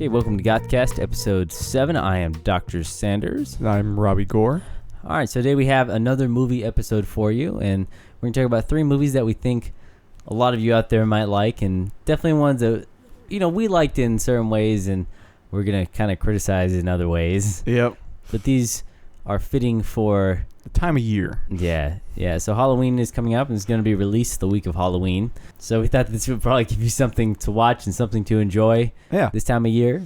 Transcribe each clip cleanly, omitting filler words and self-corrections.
Okay, welcome to GothCast, episode 7. I am Dr. Sanders. And I'm Robbie Gore. All right, so today we have another movie episode for you, and we're going to talk about 3 movies that we think a lot of you out there might like, and definitely ones that, we liked in certain ways, and we're going to kind of criticize in other ways. Yep. But these are fitting for... the time of year. Yeah. So Halloween is coming up, and it's going to be released the week of Halloween. So we thought this would probably give you something to watch and something to enjoy this time of year,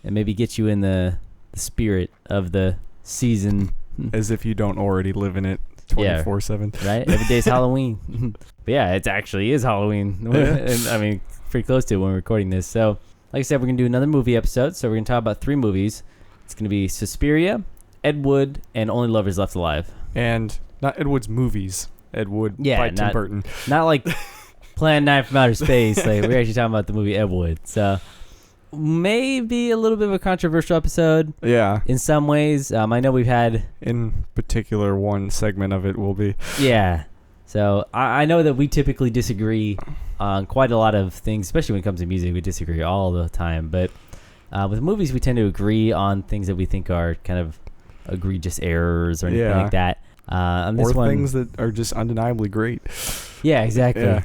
and maybe get you in the spirit of the season. As if you don't already live in it 24/7. Right? Every day's Halloween. But yeah, it actually is Halloween. And, I mean, pretty close to it when we're recording this. So, like I said, we're going to do another movie episode. So we're going to talk about 3 movies. It's going to be Suspiria, Ed Wood, and Only Lovers Left Alive. And not Ed Wood's movies. Ed Wood by Tim Burton. Not like Plan 9 from Outer Space. Like, we're actually talking about the movie Ed Wood. So maybe a little bit of a controversial episode. Yeah. In some ways. I know we've had... in particular, one segment of it will be. Yeah. So I know that we typically disagree on quite a lot of things, especially when it comes to music. We disagree all the time. But with movies, we tend to agree on things that we think are kind of egregious errors or anything like that. On this or things that are just undeniably great. Yeah, exactly. Yeah.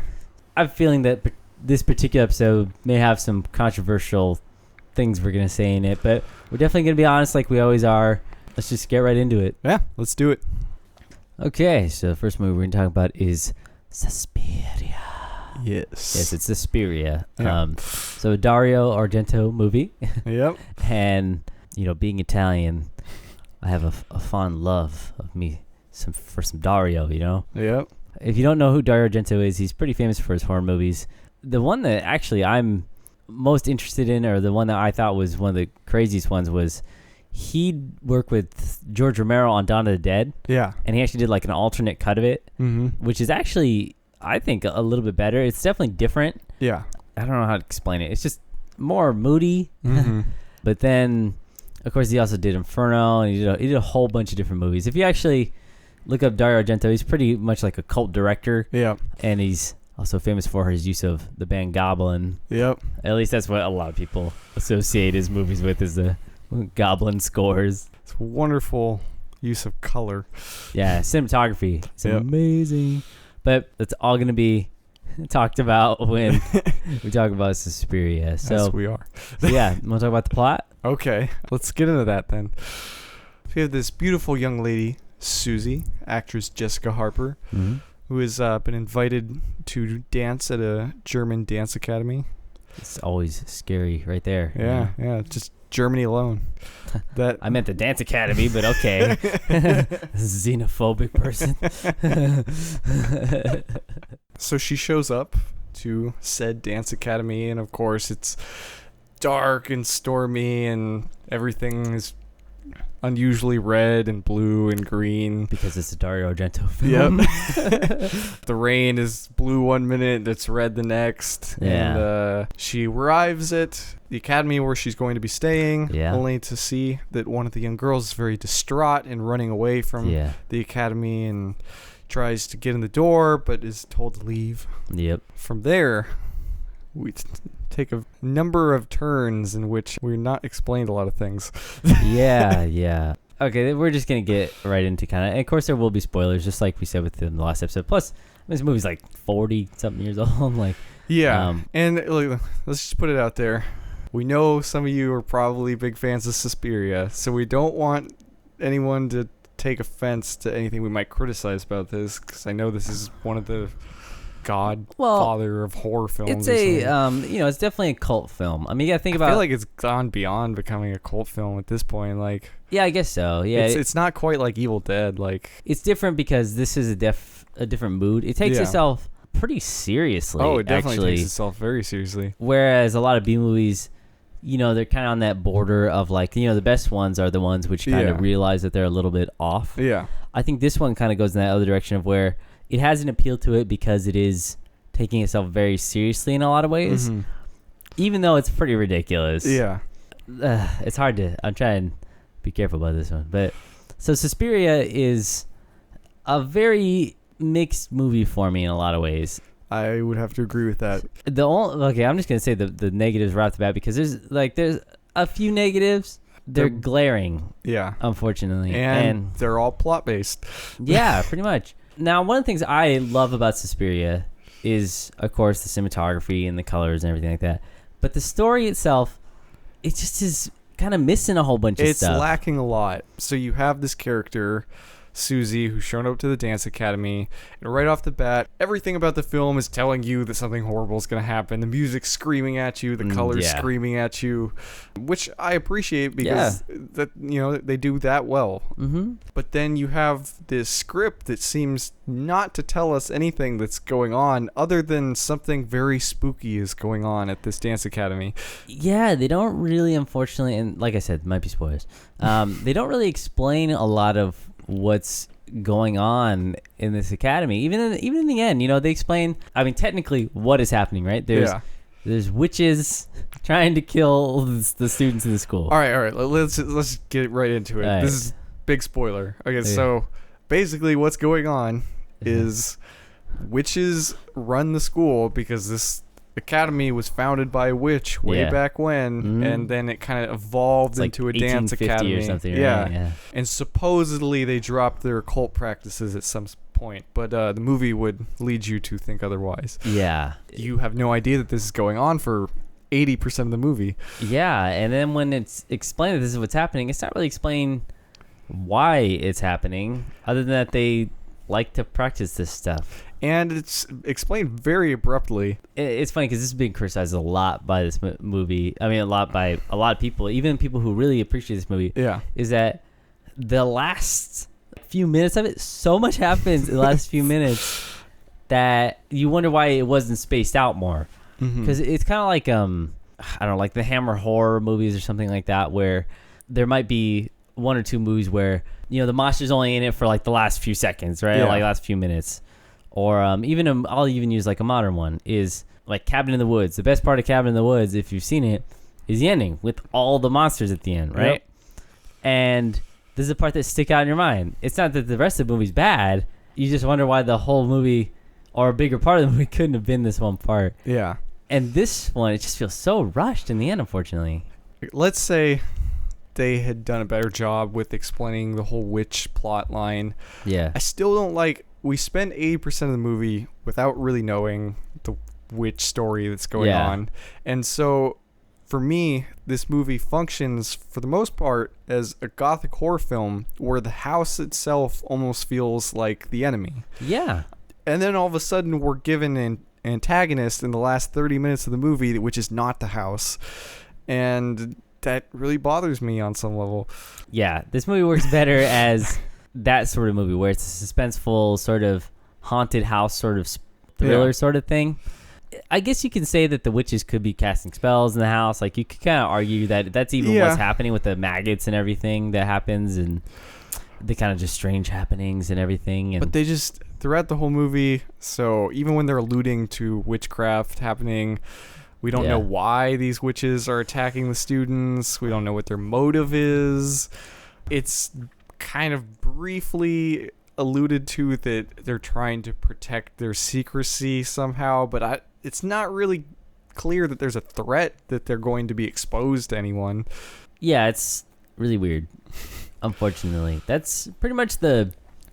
I have a feeling that this particular episode may have some controversial things we're going to say in it, but we're definitely going to be honest like we always are. Let's just get right into it. Yeah, let's do it. Okay, so the first movie we're going to talk about is Suspiria. Yes, it's Suspiria. Yeah. So a Dario Argento movie. Yep. And, being Italian, I have a fond love of for some Dario, Yep. If you don't know who Dario Argento is, he's pretty famous for his horror movies. The one that actually I'm most interested in, or the one that I thought was one of the craziest ones, was he worked with George Romero on Dawn of the Dead. Yeah. And he actually did like an alternate cut of it, which is actually, I think, a little bit better. It's definitely different. Yeah. I don't know how to explain it. It's just more moody. But then, of course, he also did Inferno, and he did a whole bunch of different movies. If you actually look up Dario Argento, he's pretty much like a cult director. Yeah. And he's also famous for his use of the band Goblin. Yep. At least that's what a lot of people associate his movies with, is the Goblin scores. It's a wonderful use of color. Yeah, cinematography. It's amazing. But it's all going to be talked about when we talk about Suspiria. So, yes, we are. So yeah, want to talk about the plot? Okay, let's get into that then. We have this beautiful young lady, Susie, actress Jessica Harper, who has been invited to dance at a German dance academy. It's always scary right there. Yeah, just Germany alone. That I meant the dance academy, but okay. Xenophobic person. So she shows up to said dance academy, and of course it's dark and stormy, and everything is unusually red and blue and green. Because it's a Dario Argento film. Yep. The rain is blue one minute, it's red the next. Yeah. And she arrives at the academy where she's going to be staying, only to see that one of the young girls is very distraught and running away from the academy, and tries to get in the door but is told to leave. Yep. From there, we take a number of turns in which we're not explained a lot of things. Yeah. Okay, we're just going to get right into and of course there will be spoilers, just like we said with the last episode. Plus, this movie's like 40-something years old. And let's just put it out there. We know some of you are probably big fans of Suspiria, so we don't want anyone to take offense to anything we might criticize about this, because I know this is one of the godfather of horror films. It's it's definitely a cult film. I mean, you gotta think about. I feel like it's gone beyond becoming a cult film at this point. Yeah, I guess so. Yeah, it's not quite like Evil Dead. It's different because this is a different mood. It takes itself pretty seriously. Oh, it definitely takes itself very seriously. Whereas a lot of B movies, they're kind of on that border of the best ones are the ones which kind of realize that they're a little bit off. Yeah. I think this one kind of goes in that other direction of where it has an appeal to it because it is taking itself very seriously in a lot of ways, even though it's pretty ridiculous. Yeah. It's hard to... I'm trying to be careful about this one. But so Suspiria is a very mixed movie for me in a lot of ways. I would have to agree with that. I'm just gonna say the negatives right off the bat, because there's a few negatives. They're glaring. Yeah. Unfortunately. And they're all plot based. Yeah, pretty much. Now, one of the things I love about Suspiria is, of course, the cinematography and the colors and everything like that. But the story itself, it just is kind of missing a whole bunch of stuff. It's lacking a lot. So you have this character, Susie, who's shown up to the dance academy, and right off the bat, everything about the film is telling you that something horrible is going to happen. The music's screaming at you, the colors screaming at you, which I appreciate because that they do that well. Mm-hmm. But then you have this script that seems not to tell us anything that's going on other than something very spooky is going on at this dance academy. Yeah, they don't really, unfortunately, and like I said, might be spoilers. They don't really explain a lot of what's going on in this academy. Even in the end, they explain, I mean, technically what is happening, right? There's witches trying to kill the students in the school. All right. Let's get right into it. Right. This is big spoiler. Okay, so basically what's going on is witches run the school because this academy was founded by a witch way back when, and then it kind of evolved into a dance academy or something. Yeah. And supposedly they dropped their occult practices at some point, but the movie would lead you to think otherwise. Yeah, you have no idea that this is going on for 80% of the movie. Yeah, and then when it's explained that this is what's happening, it's not really explained why it's happening, other than that they like to practice this stuff. And it's explained very abruptly. It's funny because this is being criticized a lot by this movie. I mean, a lot by a lot of people, even people who really appreciate this movie. Yeah. Is that the last few minutes of it, so much happens in the last few minutes that you wonder why it wasn't spaced out more. Because it's kind of like, I don't know, like the Hammer horror movies or something like that, where there might be one or two movies where, the monster's only in it for like the last few seconds, right? Yeah. Like last few minutes. Or I'll even use like a modern one, is like Cabin in the Woods. The best part of Cabin in the Woods, if you've seen it, is the ending with all the monsters at the end, right? Yep. And this is the part that stick out in your mind. It's not that the rest of the movie's bad. You just wonder why the whole movie, or a bigger part of the movie, couldn't have been this one part. Yeah. And this one, it just feels so rushed in the end, unfortunately. Let's say they had done a better job with explaining the whole witch plot line. Yeah. I still don't like... We spend 80% of the movie without really knowing the witch story that's going on. And so, for me, this movie functions, for the most part, as a gothic horror film where the house itself almost feels like the enemy. Yeah. And then all of a sudden, we're given an antagonist in the last 30 minutes of the movie, which is not the house. And that really bothers me on some level. Yeah, this movie works better as that sort of movie where it's a suspenseful sort of haunted house sort of thriller sort of thing. I guess you can say that the witches could be casting spells in the house. Like, you could kind of argue that that's even what's happening with the maggots and everything that happens, and the kind of just strange happenings and everything. And but they just, throughout the whole movie, so even when they're alluding to witchcraft happening, we don't know why these witches are attacking the students. We don't know what their motive is. It's kind of briefly alluded to that they're trying to protect their secrecy somehow, but it's not really clear that there's a threat that they're going to be exposed to anyone. Yeah, it's really weird. Unfortunately, that's pretty much the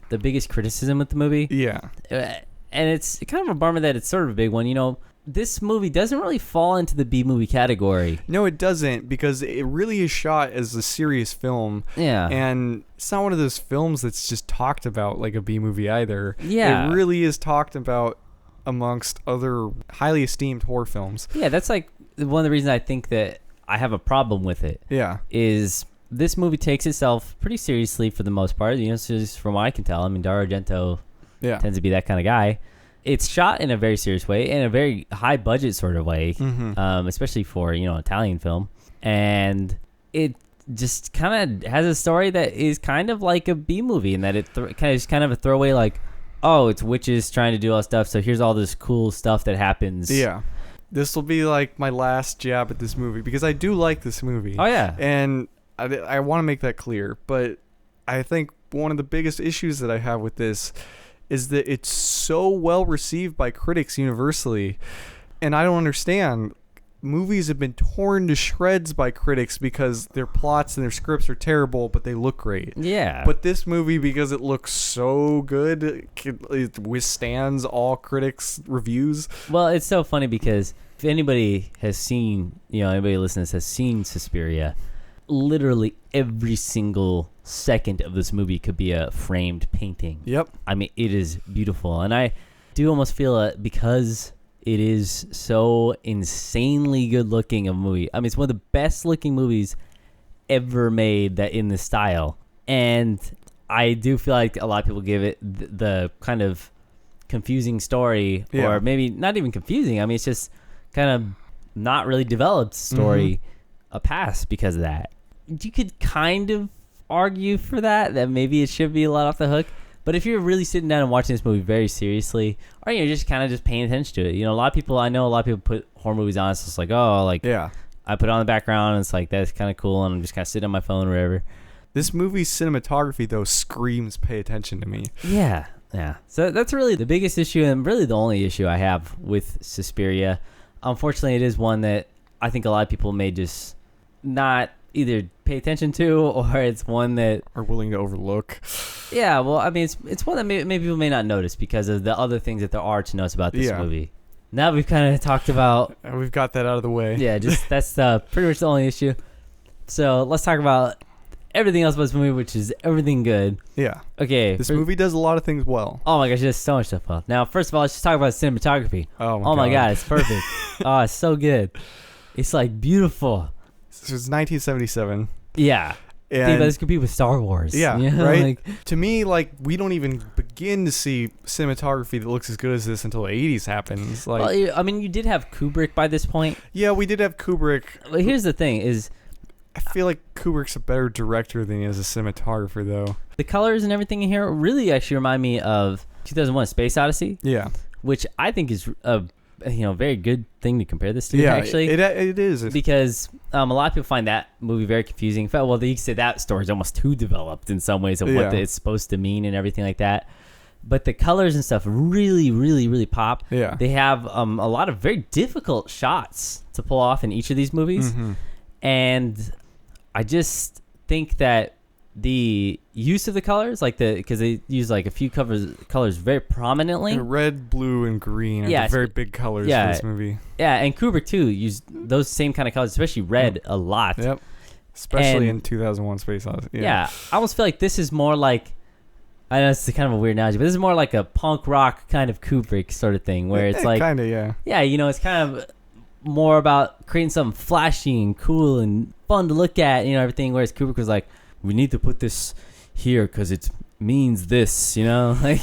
biggest criticism with the movie. Yeah. And it's kind of a bummer that it's sort of a big one. This movie doesn't really fall into the B-movie category. No, it doesn't, because it really is shot as a serious film. Yeah. And it's not one of those films that's just talked about like a B-movie either. Yeah. It really is talked about amongst other highly esteemed horror films. Yeah, that's like one of the reasons I think that I have a problem with it. Yeah. Is this movie takes itself pretty seriously for the most part. Just from what I can tell. I mean, Dario Argento tends to be that kind of guy. It's shot in a very serious way, in a very high budget sort of way, especially for, Italian film. And it just kind of has a story that is kind of like a B movie, in that it is kind of a throwaway, like, oh, it's witches trying to do all this stuff, so here's all this cool stuff that happens. Yeah. This will be like my last jab at this movie, because I do like this movie. Oh, yeah. And I want to make that clear. But I think one of the biggest issues that I have with this is that it's so well received by critics universally, and I don't understand. movies have been torn to shreds by critics because their plots and their scripts are terrible, but they look great. Yeah. But this movie, because it looks so good, it withstands all critics' reviews. Well, it's so funny because if anybody has seen, anybody listening to this has seen Suspiria, literally every single second of this movie could be a framed painting. Yep. I mean, it is beautiful. And I do almost feel because it is so insanely good looking a movie. I mean, it's one of the best looking movies ever made that in this style. And I do feel like a lot of people give it the kind of confusing story, or maybe not even confusing. I mean, it's just kind of not really developed story a pass because of that. You could kind of argue for that maybe it should be a lot off the hook. But if you're really sitting down and watching this movie very seriously, or you're just kind of just paying attention to it, I know a lot of people put horror movies on. It's just like, I put it on the background, and it's like, that's kind of cool, and I'm just kind of sitting on my phone or whatever. This movie's cinematography, though, screams pay attention to me. Yeah. So that's really the biggest issue, and really the only issue I have with Suspiria. Unfortunately, it is one that I think a lot of people may just not either pay attention to, or it's one that are willing to overlook. Yeah, well, I mean, it's one that maybe people may not notice because of the other things that there are to notice about this movie. Now we've kind of talked about... We've got that out of the way. Yeah, that's pretty much the only issue. So let's talk about everything else about this movie, which is everything good. Yeah. Okay. This movie does a lot of things well. Oh my gosh, there's so much stuff well. Now, first of all, let's just talk about cinematography. Oh my god, it's perfect. Oh, it's so good. It's like beautiful. This was 1977. Yeah. And this could be with Star Wars. Yeah, right? To me, we don't even begin to see cinematography that looks as good as this until the 80s happens. Well, I mean, you did have Kubrick by this point. Yeah, we did have Kubrick. But here's the thing is... I feel like Kubrick's a better director than he is a cinematographer, though. The colors and everything in here really actually remind me of 2001: Space Odyssey. Yeah. Which I think is a very good thing to compare this to. Yeah, actually, it is because a lot of people find that movie very confusing. In fact, well, you could say that story is almost too developed in some ways of what it's supposed to mean and everything like that. But the colors and stuff really, really, really pop. Yeah. They have a lot of very difficult shots to pull off in each of these movies, and I just think that the use of the colors, because they use a few colors very prominently. Red, blue, and green are the very big colors for this movie. Yeah, and Kubrick too used those same kind of colors, especially red, a lot. Yep. Especially in 2001: Space Odyssey. Yeah, I almost feel like this is more like, I know it's kind of a weird analogy, but this is more like a punk rock kind of Kubrick sort of thing, where it's like kind of, yeah. Yeah, it's kind of more about creating something flashy and cool and fun to look at, everything. Whereas Kubrick was like, we need to put this here because it means this, Yeah. I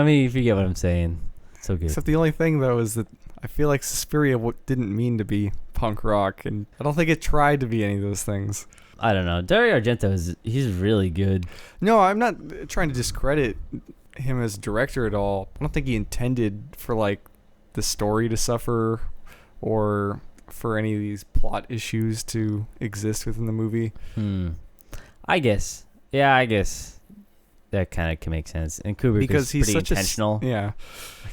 mean, if you get what I'm saying. So good. Except the only thing, though, is that I feel like Suspiria didn't mean to be punk rock, and I don't think it tried to be any of those things. I don't know. Dario Argento, he's really good. No, I'm not trying to discredit him as a director at all. I don't think he intended for, the story to suffer or for any of these plot issues to exist within the movie. I guess. Yeah, I guess that kind of can make sense. And Kubrick is pretty intentional. I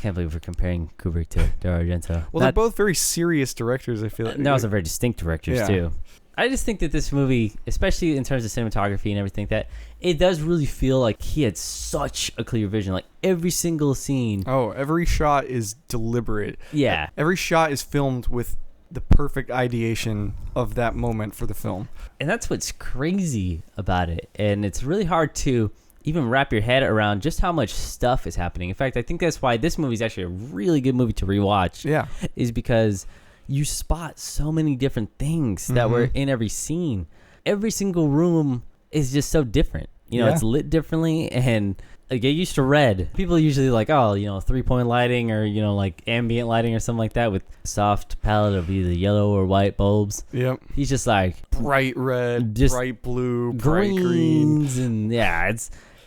can't believe we're comparing Kubrick to Dario Argento. Well, they're both very serious directors, I feel like. They're also very distinct directors, too. I just think that this movie, especially in terms of cinematography and everything, that it does really feel like he had such a clear vision. Like every single scene. Oh, every shot is deliberate. Yeah. Every shot is filmed with the perfect ideation of that moment for the film. And that's what's crazy about it. And it's really hard to even wrap your head around just how much stuff is happening. In fact, I think that's why this movie is actually a really good movie to rewatch. Yeah. Is because you spot so many different things that were in every scene. Every single room is just so different. It's lit differently, and get used to red. People usually 3-point lighting or, ambient lighting or something like that with soft palette of either yellow or white bulbs. Yep. He's just bright red, just bright blue, bright green. And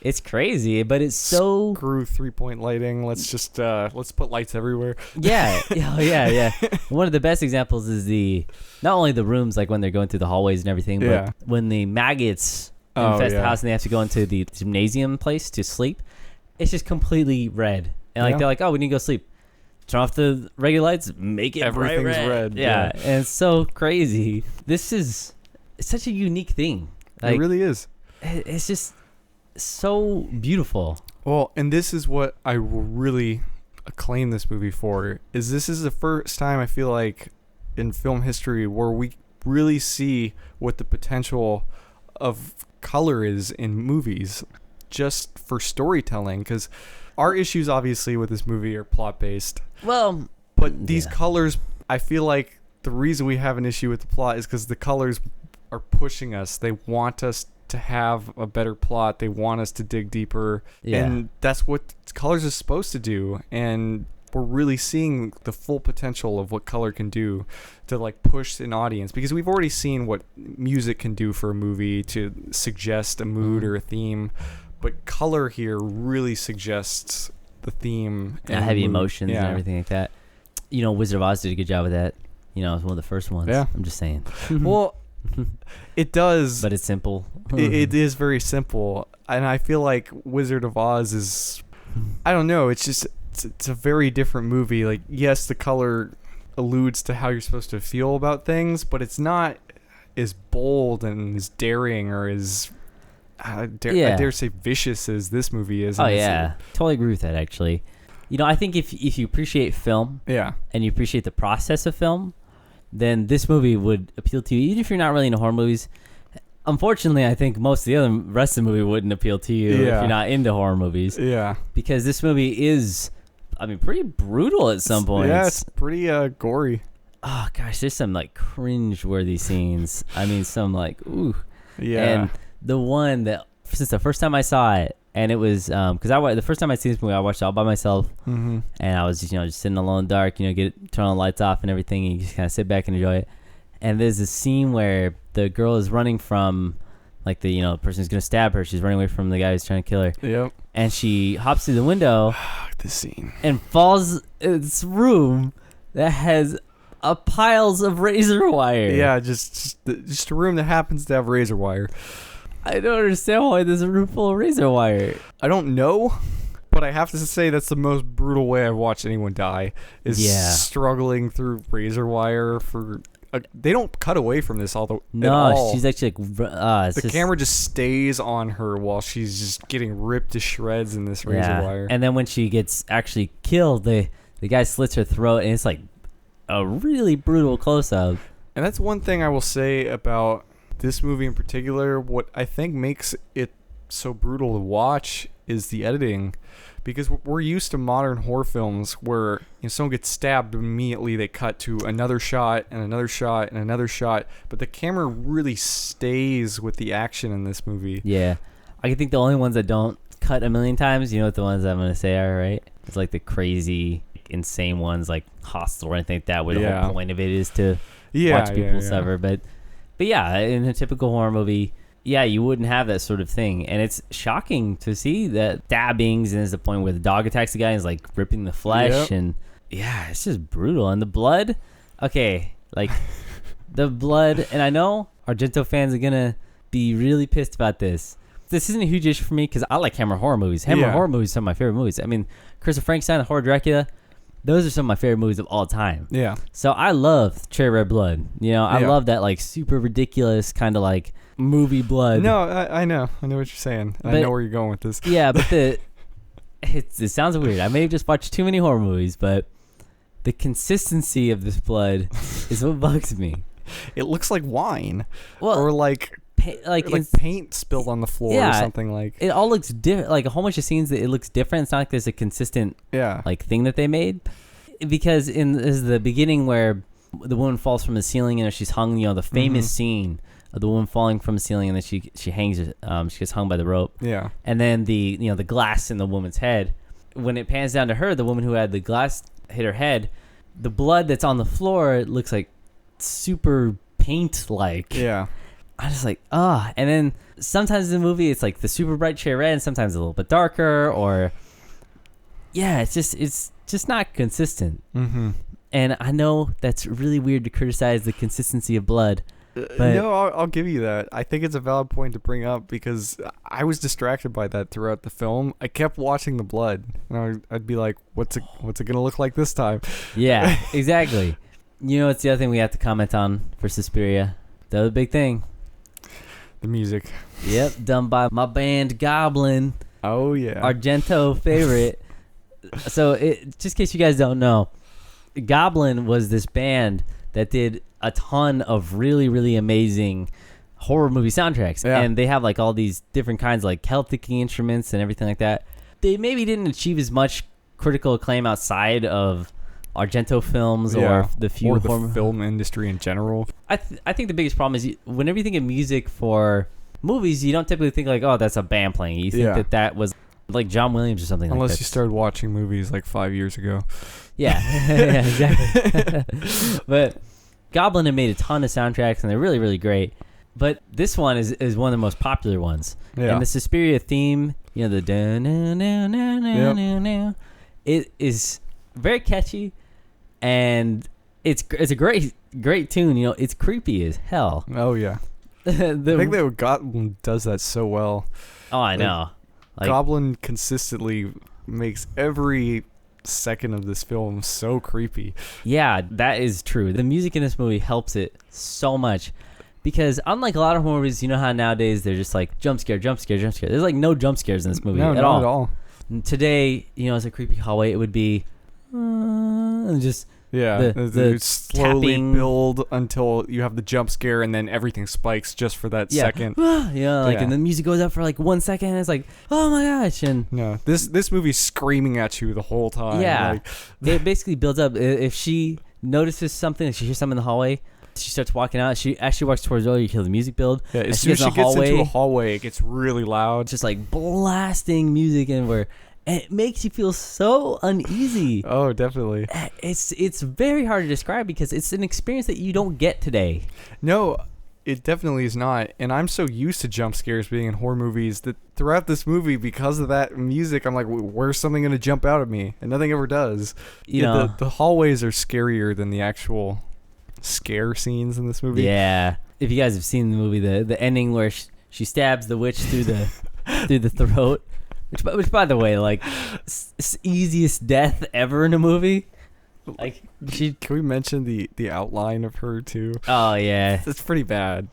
it's crazy, but it's so... Screw 3-point lighting. Let's just, let's put lights everywhere. Yeah. Yeah. One of the best examples is not only the rooms, when they're going through the hallways and everything, but when the maggots infest the house and they have to go into the gymnasium place to sleep, it's just completely red. And they're like, oh, we need to go sleep. turn off the regular lights, make it Everything's bright red. Yeah, and it's so crazy. It's such a unique thing. It really is. It's just so beautiful. Well, and this is what I really acclaim this movie for, is this is the first time I feel like in film history where we really see what the potential of color is in movies just for storytelling, because our issues obviously with this movie are plot based, Well, but these colors, I feel like the reason we have an issue with the plot is because the colors are pushing us. They want us to have a better plot. They want us to dig deeper. Yeah. And that's what colors is supposed to do. And we're really seeing the full potential of what color can do to like push an audience, because we've already seen what music can do for a movie to suggest a mood or a theme, but color here really suggests the theme and heavy mood. emotions and everything like that. You know, Wizard of Oz did a good job with that. You know, it was one of the first ones. Yeah. I'm just saying. Well, it does, But it's simple. it is very simple, and I feel like Wizard of Oz is, I don't know, it's just it's a very different movie. Like, yes, the color alludes to how you're supposed to feel about things, but it's not as bold and as daring or as I dare say vicious as this movie is. Oh yeah, totally agree with that. Actually, you know, I think if you appreciate film, and you appreciate the process of film, then this movie would appeal to you, even if you're not really into horror movies. Unfortunately, I think most of the rest of the movie wouldn't appeal to you if you're not into horror movies. Yeah, because this movie is, I mean, pretty brutal at some points. Yeah, it's pretty gory. Oh gosh, there's some like cringe-worthy scenes. I mean, some like ooh. Yeah. And the one that, since the first time I saw it, and it was because the first time I seen this movie, I watched it all by myself, and I was just sitting alone in the dark, turn all the lights off and everything, and you just kind of sit back and enjoy it. And there's a scene where the girl is running from, like the person who's gonna stab her. She's running away from the guy who's trying to kill her. Yep. And she hops through the window. This scene. And falls in this room that has piles of razor wire. Yeah, just a room that happens to have razor wire. I don't understand why there's a room full of razor wire. I don't know, but I have to say that's the most brutal way I've watched anyone die, is struggling through razor wire for... they don't cut away from this at all. She's actually like... the camera just stays on her while she's just getting ripped to shreds in this razor wire. And then when she gets actually killed, the guy slits her throat, and it's like a really brutal close-up. And that's one thing I will say about this movie in particular. What I think makes it so brutal to watch is the editing, because we're used to modern horror films where someone gets stabbed, immediately they cut to another shot and another shot and another shot, but the camera really stays with the action in this movie. Yeah, I think the only ones that don't cut a million times, you know what the ones I'm gonna say are, right? It's like the crazy, insane ones like Hostel or anything like that, where the whole point of it is to watch people suffer. But yeah, in a typical horror movie, you wouldn't have that sort of thing. And it's shocking to see that stabbings, and there's the point where the dog attacks the guy and is like ripping the flesh. And it's just brutal. And the blood, like the blood, and I know Argento fans are gonna be really pissed about this. This isn't a huge issue for me because I like Hammer horror movies. Hammer horror movies are some of my favorite movies. I mean, Curse of Frankenstein, Horror Dracula, those are some of my favorite movies of all time. Yeah. So I love Cherry Red Blood. I love that like super ridiculous kind of like movie blood. No, I know what you're saying. I know where you're going with this. Yeah, but it sounds weird. I may have just watched too many horror movies, but the consistency of this blood is what bugs me. It looks like wine, or like paint spilled on the floor or something. Like it all looks different. Like a whole bunch of scenes that it looks different. It's not like there's a consistent like thing that they made, because is the beginning where the woman falls from the ceiling and she's hung. The famous scene of the woman falling from the ceiling, and then she hangs. She gets hung by the rope. Yeah. And then the glass in the woman's head. When it pans down to her, the woman who had the glass hit her head, the blood that's on the floor looks like super paint like. Yeah. I just like, and then sometimes in the movie it's like the super bright cherry red, and sometimes a little bit darker, or it's just not consistent. And I know that's really weird to criticize the consistency of blood, No, I'll give you that. I think it's a valid point to bring up because I was distracted by that throughout the film. I kept watching the blood, and I'd be like, "What's it gonna look like this time?" Yeah, exactly. You know, it's the other thing we have to comment on for Suspiria. The other big thing. The music. Yep, done by my band Goblin. Oh yeah, Argento favorite. So, just in case you guys don't know, Goblin was this band that did a ton of really, really amazing horror movie soundtracks. Yeah. And they have like all these different kinds of like Celtic instruments and everything like that. They maybe didn't achieve as much critical acclaim outside of Argento films or the few or the film industry in general. I think the biggest problem is whenever you think of music for movies, you don't typically think like, oh, that's a band playing. You think that was like John Williams or something like that. Unless you started watching movies like 5 years ago. Yeah, yeah, exactly. But Goblin had made a ton of soundtracks, and they're really, really great. But this one is one of the most popular ones. Yeah. And the Suspiria theme, you know, the it is very catchy, and it's a great tune. You know, it's creepy as hell. Oh yeah. I think that Goblin does that so well. Oh, I know. Like, Goblin consistently makes every second of this film so creepy. Yeah, that is true. The music in this movie helps it so much because unlike a lot of movies, you know how nowadays they're just like jump scare, jump scare, jump scare. There's like no jump scares in this movie Not at all. And today, you know, as a creepy hallway, it would be just the slowly tapping. build until you have the jump scare, and then everything spikes just for that second. And the music goes up for like 1 second, and it's like, oh my gosh, and no, this movie's screaming at you the whole time. Yeah, it basically builds up. If she notices something, if she hears something in the hallway, she starts walking out. She actually walks towards you. You hear the music build. Yeah, as soon as she gets into a hallway, it gets really loud. It's just like blasting music everywhere. And it makes you feel so uneasy. Oh, definitely. It's very hard to describe because it's an experience that you don't get today. No, it definitely is not. And I'm so used to jump scares being in horror movies that throughout this movie, because of that music, I'm like, where's something going to jump out at me? And nothing ever does. You know, the hallways are scarier than the actual scare scenes in this movie. Yeah. If you guys have seen the movie, the ending where she stabs the witch through the throat. Which, by the way, like, easiest death ever in a movie. Like, can we mention the outline of her too? Oh yeah, it's pretty bad.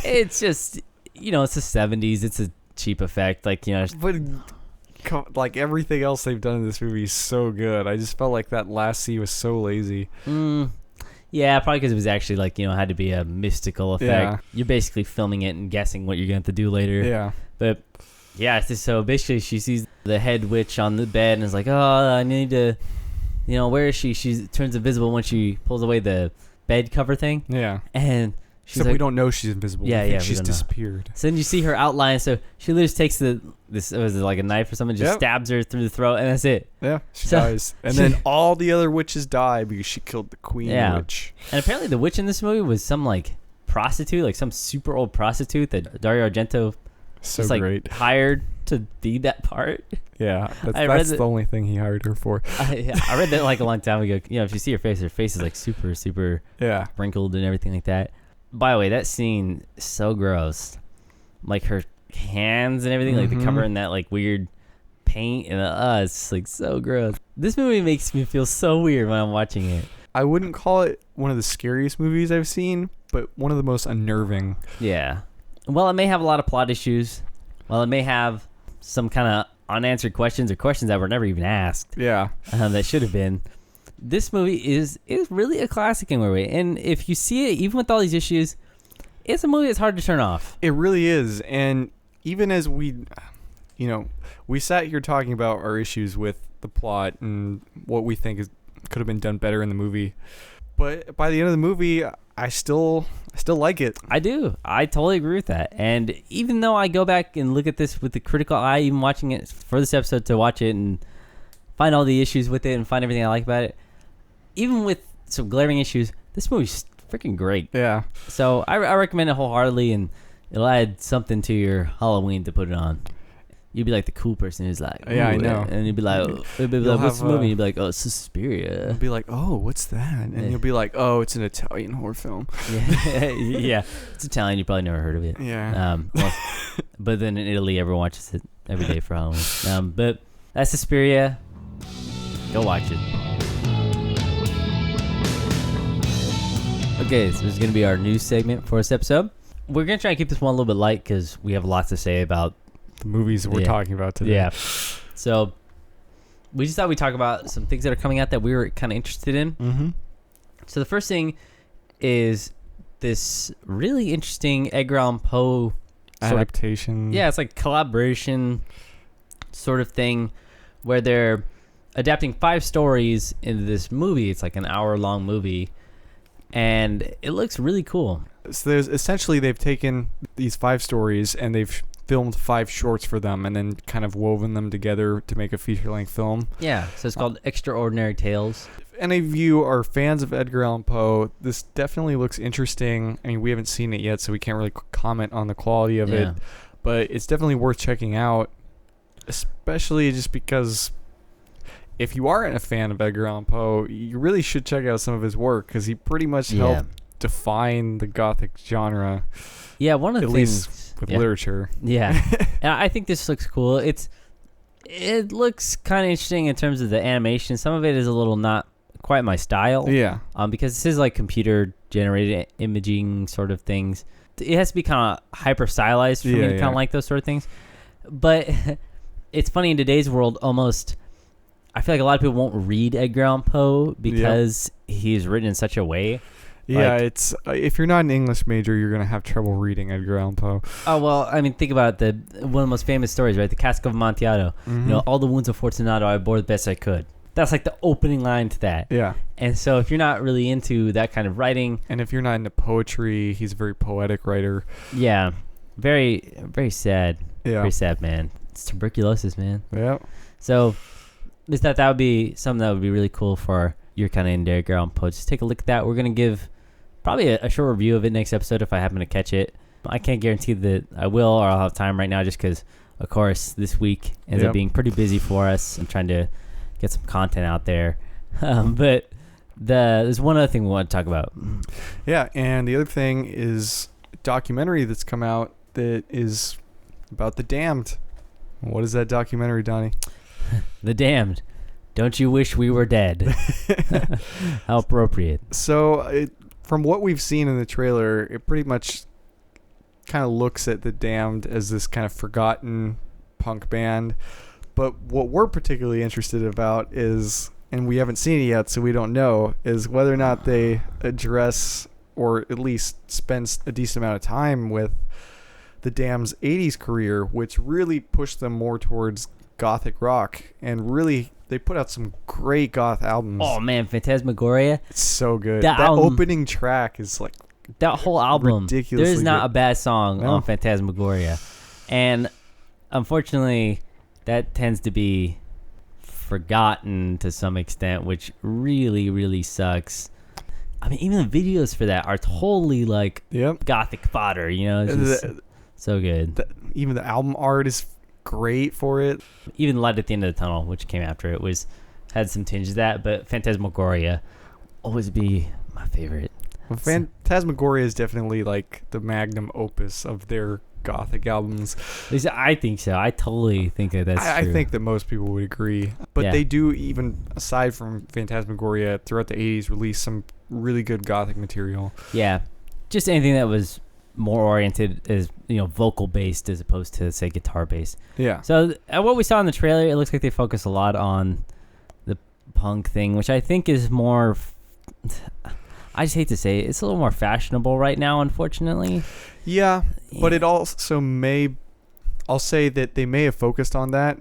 It's just, you know, it's the 70s. It's a cheap effect, like, you know. But like everything else they've done in this movie is so good. I just felt like that last scene was so lazy. Yeah, probably because it was actually like, you know, had to be a mystical effect. Yeah. You're basically filming it and guessing what you're going to have to do later. Yeah, but. Yeah, so basically she sees the head witch on the bed and is like, oh, I need to, you know, where is she? She turns invisible when she pulls away the bed cover thing. Yeah. And she's Except like, we don't know she's invisible. Yeah, she's disappeared. So then you see her outline. So she literally takes was it like a knife or something, just stabs her through the throat, and that's it. Yeah, she dies. And then all the other witches die because she killed the queen witch. And apparently the witch in this movie was some like prostitute, like some super old prostitute that Dario Argento was like great. Hired to be that part. Yeah, that's the only thing he hired her for. I read that like a long time ago. You know, if you see her face is like super, super wrinkled and everything like that. By the way, that scene is so gross. Like her hands and everything, like they cover in that like weird paint, and it's like so gross. This movie makes me feel so weird when I'm watching it. I wouldn't call it one of the scariest movies I've seen, but one of the most unnerving. Yeah. Well, it may have a lot of plot issues. Well, it may have some kind of unanswered questions or questions that were never even asked. Yeah. That should have been. This movie is really a classic in a way. And if you see it, even with all these issues, it's a movie that's hard to turn off. It really is. And even as we sat here talking about our issues with the plot and what we think could have been done better in the movie. But by the end of the movie, I still like it. I do. I totally agree with that. And even though I go back and look at this with the critical eye, even watching it for this episode to watch it and find all the issues with it and find everything I like about it, even with some glaring issues, this movie's freaking great. Yeah. So I recommend it wholeheartedly, and it'll add something to your Halloween to put it on. you'd be like the cool person who's like, Yeah, I "Ooh," know. and you'd be like, what's the movie? You'd be like, oh, Suspiria. You'll be like, oh, what's that? And Yeah. you'll be like, oh, it's an Italian horror film. Yeah, yeah, it's Italian. You probably never heard of it. Yeah. Well, but then in Italy, everyone watches it every day for Halloween. But that's Suspiria. Go watch it. Okay, so this is going to be our news segment for this episode. We're going to try and keep this one a little bit light because we have lots to say about The movies we're talking about today. Yeah. So we just thought we'd talk about some things that are coming out that we were kind of interested in. Mm-hmm. So the first thing is this really interesting Edgar Allan Poe Adaptation. Yeah, it's like collaboration sort of thing where they're adapting 5 stories into this movie. It's like an hour-long movie, and it looks really cool. So they've taken these 5 stories and they've filmed 5 shorts for them and then kind of woven them together to make a feature-length film. Yeah, so it's called Extraordinary Tales. If any of you are fans of Edgar Allan Poe, this definitely looks interesting. I mean, we haven't seen it yet, so we can't really comment on the quality of it, but it's definitely worth checking out, especially just because if you aren't a fan of Edgar Allan Poe, you really should check out some of his work because he pretty much helped define the Gothic genre. Yeah, one of the at things least with literature. Yeah, and I think this looks cool. It looks kind of interesting in terms of the animation. Some of it is a little not quite my style. Yeah. Because this is like computer generated imaging sort of things. It has to be kind of hyper stylized for me to kind of like those sort of things. But it's funny in today's world, almost. I feel like a lot of people won't read Edgar Allan Poe because he's written in such a way. Yeah, Like, it's if you're not an English major, you're gonna have trouble reading Edgar Allan Poe. Oh well, I mean, think about one of the most famous stories, right? The Cask of Amontillado. Mm-hmm. You know, all the wounds of Fortunato I bore the best I could. That's like the opening line to that. Yeah. And so if you're not really into that kind of writing, And if you're not into poetry, he's a very poetic writer. yeah, very, very sad. Yeah. Very sad, man. It's tuberculosis, man. Yeah. So just that would be something that would be really cool for your kind of into Edgar Allan Poe. Just take a look at that. We're going to give probably a short review of it next episode if I happen to catch it. I can't guarantee that I will or I'll have time right now just because, of course, this week ends up being pretty busy for us. I'm trying to get some content out there. But there's one other thing we want to talk about. Yeah, and the other thing is a documentary that's come out that is about the damned. What is that documentary, Donnie? The Damned. Don't you wish we were dead? How appropriate. So, from what we've seen in the trailer, it pretty much kind of looks at the Damned as this kind of forgotten punk band. But what we're particularly interested about is, and we haven't seen it yet, so we don't know, is whether or not they address or at least spend a decent amount of time with the Damned's 80s career, which really pushed them more towards gothic rock, and really they put out some great goth albums. Oh man, Phantasmagoria. It's so good. That That album, opening track is like that whole album. ridiculously There's not good. a bad song No. on Phantasmagoria. And unfortunately, that tends to be forgotten to some extent, which really, really sucks. I mean, even the videos for that are totally like gothic fodder, you know? It's just so good. Even the album art is great for it. Even Light at the End of the Tunnel, which came after it, had some tinge of that, but Phantasmagoria always be my favorite. Well, Phantasmagoria is definitely like the magnum opus of their gothic albums. At least I think so. I totally think that's true. I think that most people would agree. But they do, even aside from Phantasmagoria, throughout the 80s, release some really good gothic material. Yeah. Just anything that was more oriented as, vocal based as opposed to, say, guitar based. Yeah. So what we saw in the trailer, it looks like they focus a lot on the punk thing, which I think is more... I just hate to say it, it's a little more fashionable right now, unfortunately. Yeah, but it also I'll say that they may have focused on that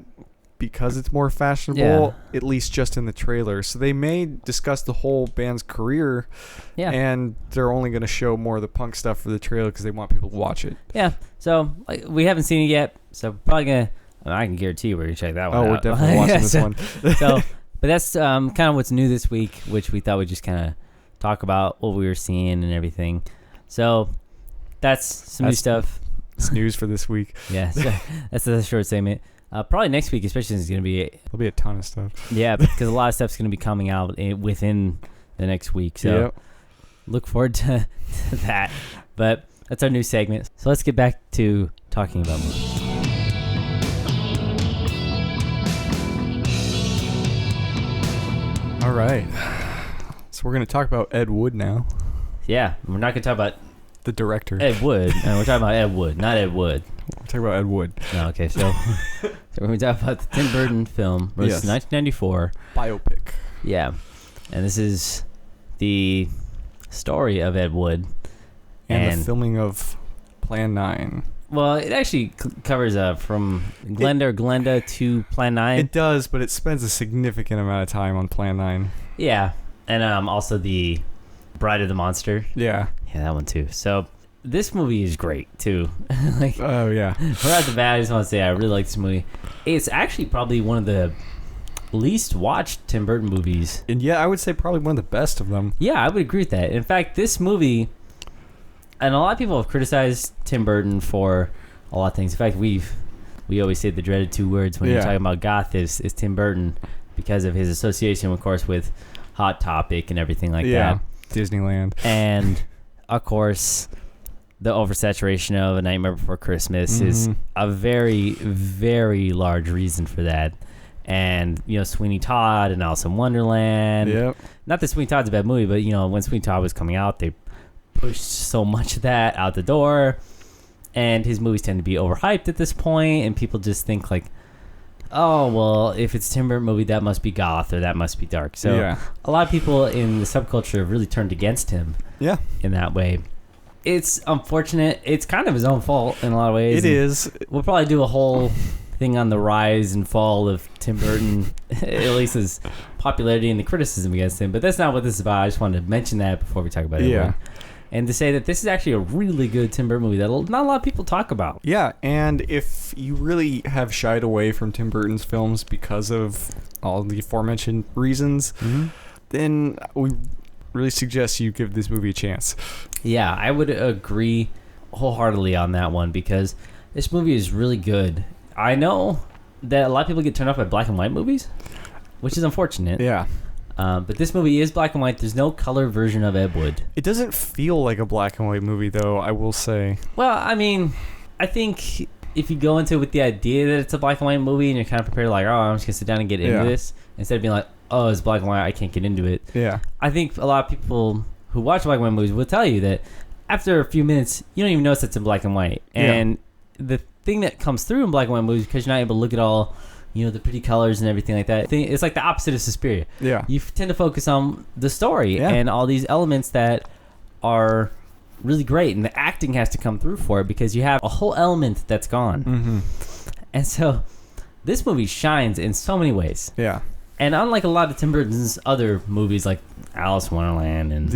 because it's more fashionable, at least just in the trailer. So they may discuss the whole band's career, and they're only going to show more of the punk stuff for the trailer because they want people to watch it. Yeah, so we haven't seen it yet, so probably going to, I can guarantee you we're going to check that one out. Oh, we're definitely watching this one. But that's kind of what's new this week, which we thought we'd just kind of talk about what we were seeing and everything. So that's some new stuff. It's news for this week. Yeah, so that's a short segment. Probably next week, especially since it's going to be... There'll be a ton of stuff. Yeah, because a lot of stuff's going to be coming out within the next week. So look forward to that. But that's our new segment. So let's get back to talking about movies. All right. So we're going to talk about Ed Wood now. Yeah, we're not going to talk about the director. Ed Wood. No, we're talking about Ed Wood, not Ed Wood. We're talking about Ed Wood. No, okay, so we're going to talk about the Tim Burton film, released in 1994. Biopic. Yeah, and this is the story of Ed Wood. And the filming of Plan 9. Well, it actually covers from Glenda to Plan 9. It does, but it spends a significant amount of time on Plan 9. Yeah, and also the Bride of the Monster. Yeah. Yeah, that one too. So this movie is great too. Oh yeah. Right at the bat, I just want to say I really like this movie. It's actually probably one of the least watched Tim Burton movies. And yeah, I would say probably one of the best of them. Yeah, I would agree with that. In fact, this movie, and a lot of people have criticized Tim Burton for a lot of things. In fact, we always say the dreaded two words when you're talking about goth is Tim Burton, because of his association, of course, with Hot Topic and everything like that. Disneyland. And of course, the oversaturation of A Nightmare Before Christmas is a very, very large reason for that. And, Sweeney Todd and Alice in Wonderland. Yep. Not that Sweeney Todd's a bad movie, but, when Sweeney Todd was coming out, they pushed so much of that out the door. And his movies tend to be overhyped at this point, and people just think like, oh, well, if it's a Tim Burton movie, that must be goth or that must be dark. So a lot of people in the subculture have really turned against him in that way. It's unfortunate. It's kind of his own fault in a lot of ways. It is. We'll probably do a whole thing on the rise and fall of Tim Burton, at least his popularity and the criticism against him. But that's not what this is about. I just wanted to mention that before we talk about it. Yeah. And to say that this is actually a really good Tim Burton movie that not a lot of people talk about. Yeah, and if you really have shied away from Tim Burton's films because of all the aforementioned reasons, then we really suggest you give this movie a chance. Yeah, I would agree wholeheartedly on that one, because this movie is really good. I know that a lot of people get turned off by black and white movies, which is unfortunate. Yeah. But this movie is black and white. There's no color version of Ed Wood. It doesn't feel like a black and white movie, though, I will say. Well, I mean, I think if you go into it with the idea that it's a black and white movie and you're kind of prepared like, oh, I'm just going to sit down and get into this, instead of being like, oh, it's black and white, I can't get into it. Yeah. I think a lot of people who watch black and white movies will tell you that after a few minutes, you don't even notice it's in black and white. And the thing that comes through in black and white movies, because you're not able to look at all, the pretty colors and everything like that. It's like the opposite of Suspiria. Yeah. You tend to focus on the story and all these elements that are really great, and the acting has to come through for it because you have a whole element that's gone. And so this movie shines in so many ways. Yeah. And unlike a lot of Tim Burton's other movies like Alice in Wonderland and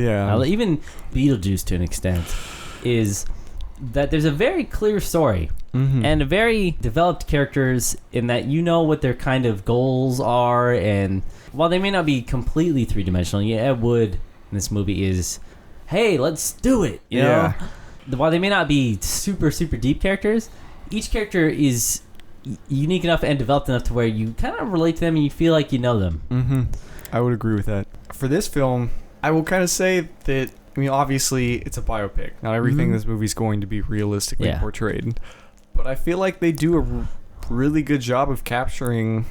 even Beetlejuice to an extent, is that there's a very clear story and a very developed characters in that what their kind of goals are, and while they may not be completely three-dimensional, Ed Wood in this movie is, hey, let's do it, you know? While they may not be super, super deep characters, each character is unique enough and developed enough to where you kind of relate to them and you feel like you know them. I would agree with that. For this film, I will kind of say that, obviously, it's a biopic. Not everything in this movie is going to be realistically portrayed. But I feel like they do a really good job of capturing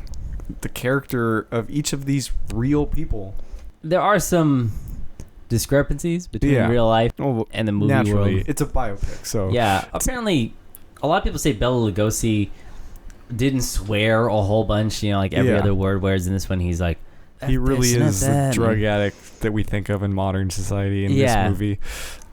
the character of each of these real people. There are some discrepancies between real life and the movie naturally, world. It's a biopic, so... Yeah, apparently, a lot of people say Bela Lugosi didn't swear a whole bunch, like every other word, whereas in this one he's like, he really is the drug addict that we think of in modern society in this movie.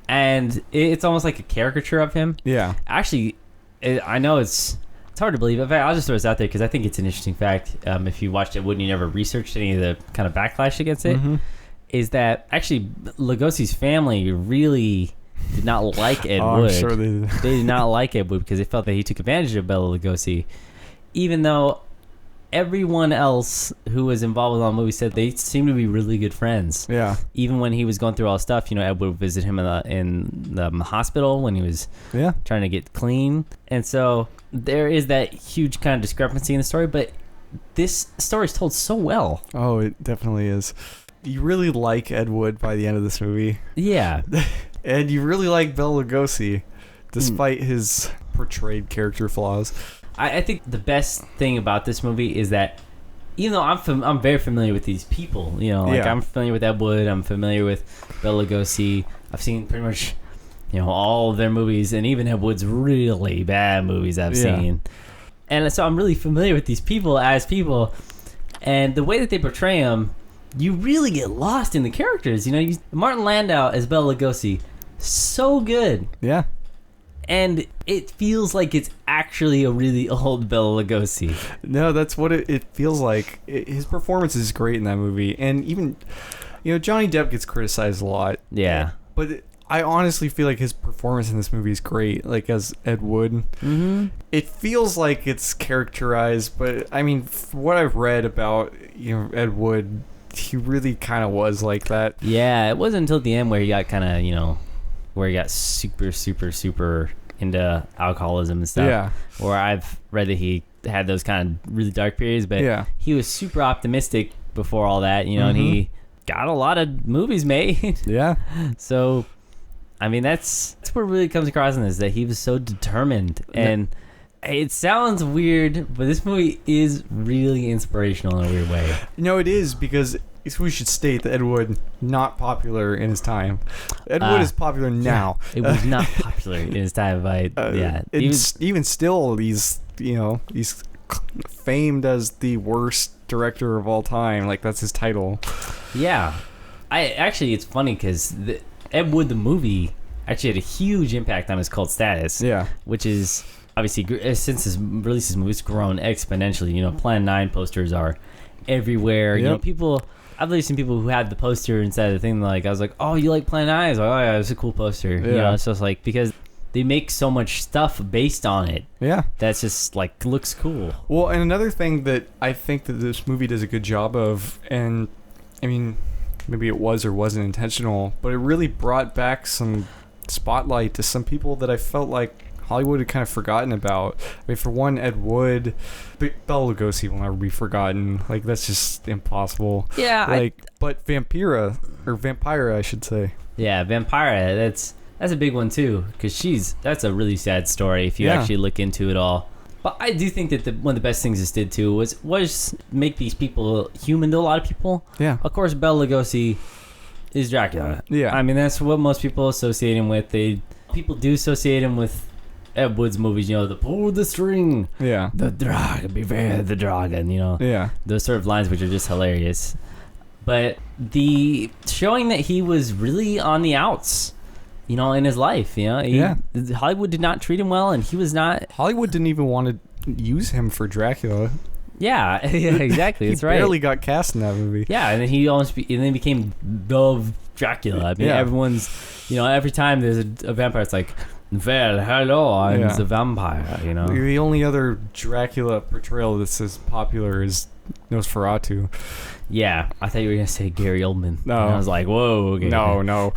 And it's almost like a caricature of him. Yeah. Actually, I know it's hard to believe. In fact, I'll just throw this out there because I think it's an interesting fact. If you watched it, wouldn't you never researched any of the kind of backlash against it? Is that actually Lugosi's family really did not like Ed Wood. I'm sure they did. They did not like Ed Wood because they felt that he took advantage of Bela Lugosi, even though everyone else who was involved with all the movie said they seemed to be really good friends. Yeah. Even when he was going through all the stuff, Ed would visit him in the hospital when he was trying to get clean. And so there is that huge kind of discrepancy in the story, but this story is told so well. Oh, it definitely is. You really like Ed Wood by the end of this movie. Yeah. And you really like Bela Lugosi, despite his portrayed character flaws. I think the best thing about this movie is that even though I'm very familiar with these people, I'm familiar with Ed Wood, I'm familiar with Bela Lugosi. I've seen pretty much, all of their movies, and even Ed Wood's really bad movies I've seen. And so I'm really familiar with these people as people, and the way that they portray them, you really get lost in the characters. Martin Landau as Bela Lugosi, so good. Yeah. And it feels like it's actually a really old Bela Lugosi. No, that's what it feels like. His performance is great in that movie. And even, Johnny Depp gets criticized a lot. Yeah. But I honestly feel like his performance in this movie is great, like as Ed Wood. Mm-hmm. It feels like it's characterized, but I mean, what I've read about, Ed Wood, he really kind of was like that. Yeah, it wasn't until the end where he got kind of, where he got super, super, super into alcoholism and stuff. Yeah. Where I've read that he had those kind of really dark periods, but he was super optimistic before all that, and he got a lot of movies made. Yeah. So, I mean, that's what really comes across in this, that he was so determined. And it sounds weird, but this movie is really inspirational in a weird way. No, it is, because we should state that Ed Wood not popular in his time. Ed Wood is popular now. It was not popular in his time, but even still, he's famed as the worst director of all time. Like, that's his title. Yeah, it's funny because Ed Wood the movie actually had a huge impact on his cult status. Yeah, which is obviously since his release, his movie's grown exponentially. Plan 9 posters are everywhere. Yep. People. I've literally seen people who had the poster instead of the thing. Like, I was like, "Oh, you like Plan 9?" I was like, "Oh yeah, it's a cool poster." Yeah. It's just like, because they make so much stuff based on it. Yeah, that's just like looks cool. Well, and another thing that I think that this movie does a good job of, and I mean, maybe it was or wasn't intentional, but it really brought back some spotlight to some people that I felt like Hollywood had kind of forgotten about. I mean, for one, Ed Wood, Bela Lugosi will never be forgotten. Like, that's just impossible. Yeah. But Vampira, I should say. Yeah, Vampira, that's a big one too, because that's a really sad story if you actually look into it all. But I do think that one of the best things this did too was make these people human to a lot of people. Yeah. Of course, Bela Lugosi is Dracula. Yeah. I mean, that's what most people associate him with. People do associate him with Ed Wood's movies, the pull the string. Yeah. The dragon, beware the dragon, Yeah. Those sort of lines, which are just hilarious. But the showing that he was really on the outs, in his life, Hollywood did not treat him well, and he was not. Hollywood didn't even want to use him for Dracula. Yeah, exactly. That's right. He barely got cast in that movie. Yeah, and then and then became the Dracula. I mean, everyone's, every time there's a vampire, it's like, well, hello, I'm the vampire, The only other Dracula portrayal that's as popular is Nosferatu. Yeah, I thought you were going to say Gary Oldman. No. And I was like, whoa. Okay. No.